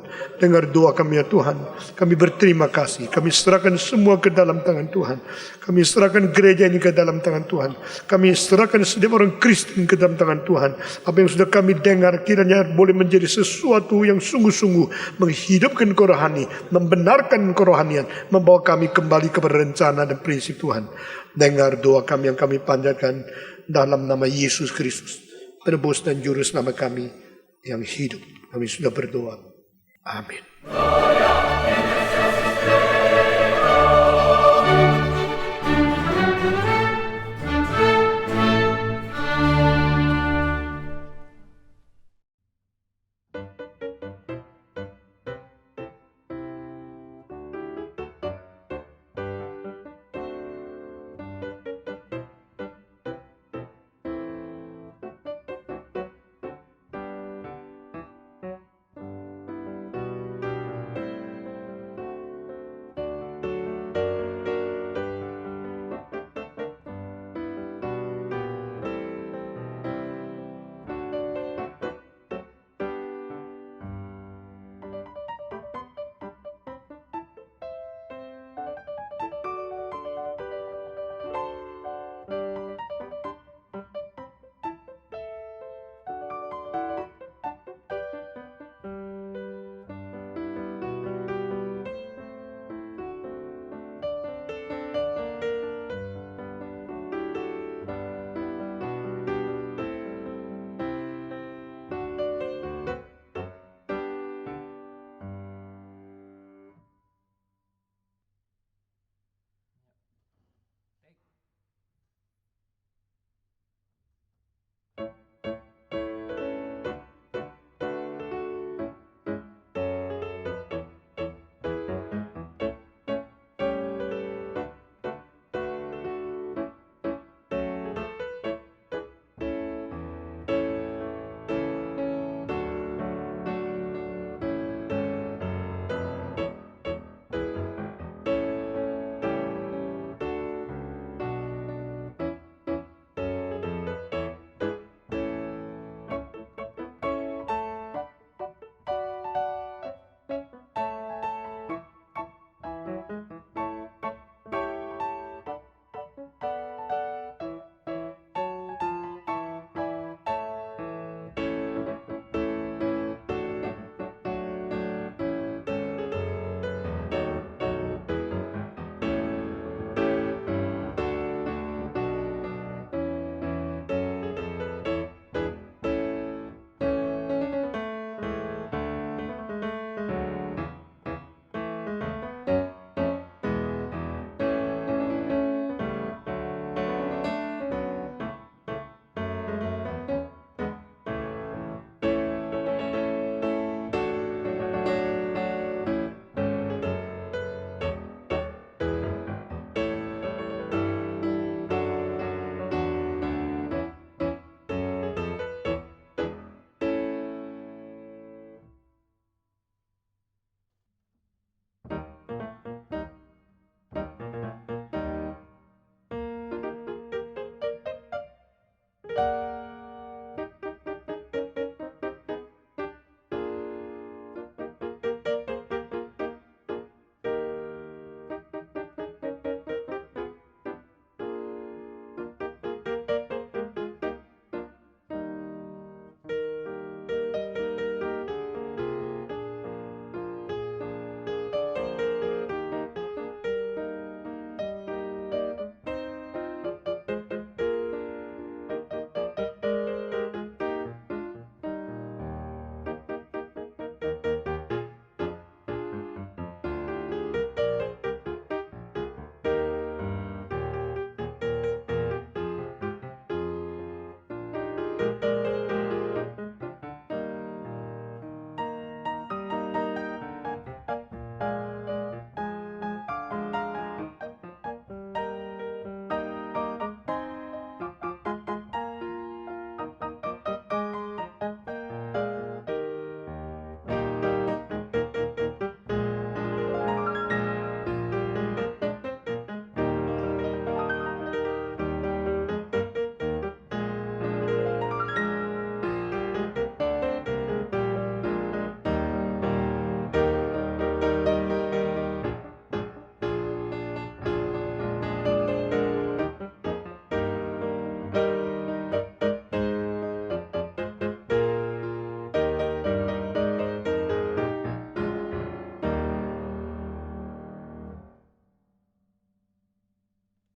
Speaker 2: Dengar doa kami ya Tuhan. Kami berterima kasih. Kami serahkan semua ke dalam tangan Tuhan. Kami serahkan gereja ini ke dalam tangan Tuhan. Kami serahkan setiap orang Kristen ke dalam tangan Tuhan. Apa yang sudah kami dengar kiranya boleh menjadi sesuatu yang sungguh-sungguh menghidupkan kerohani, membenarkan kerohanian, membawa kami kembali kepada rencana dan prinsip Tuhan. Dengar doa kami yang kami panjatkan dalam nama Yesus Kristus, penebus dan juru selamat kami yang hidup. Kami sudah berdoa. Amin.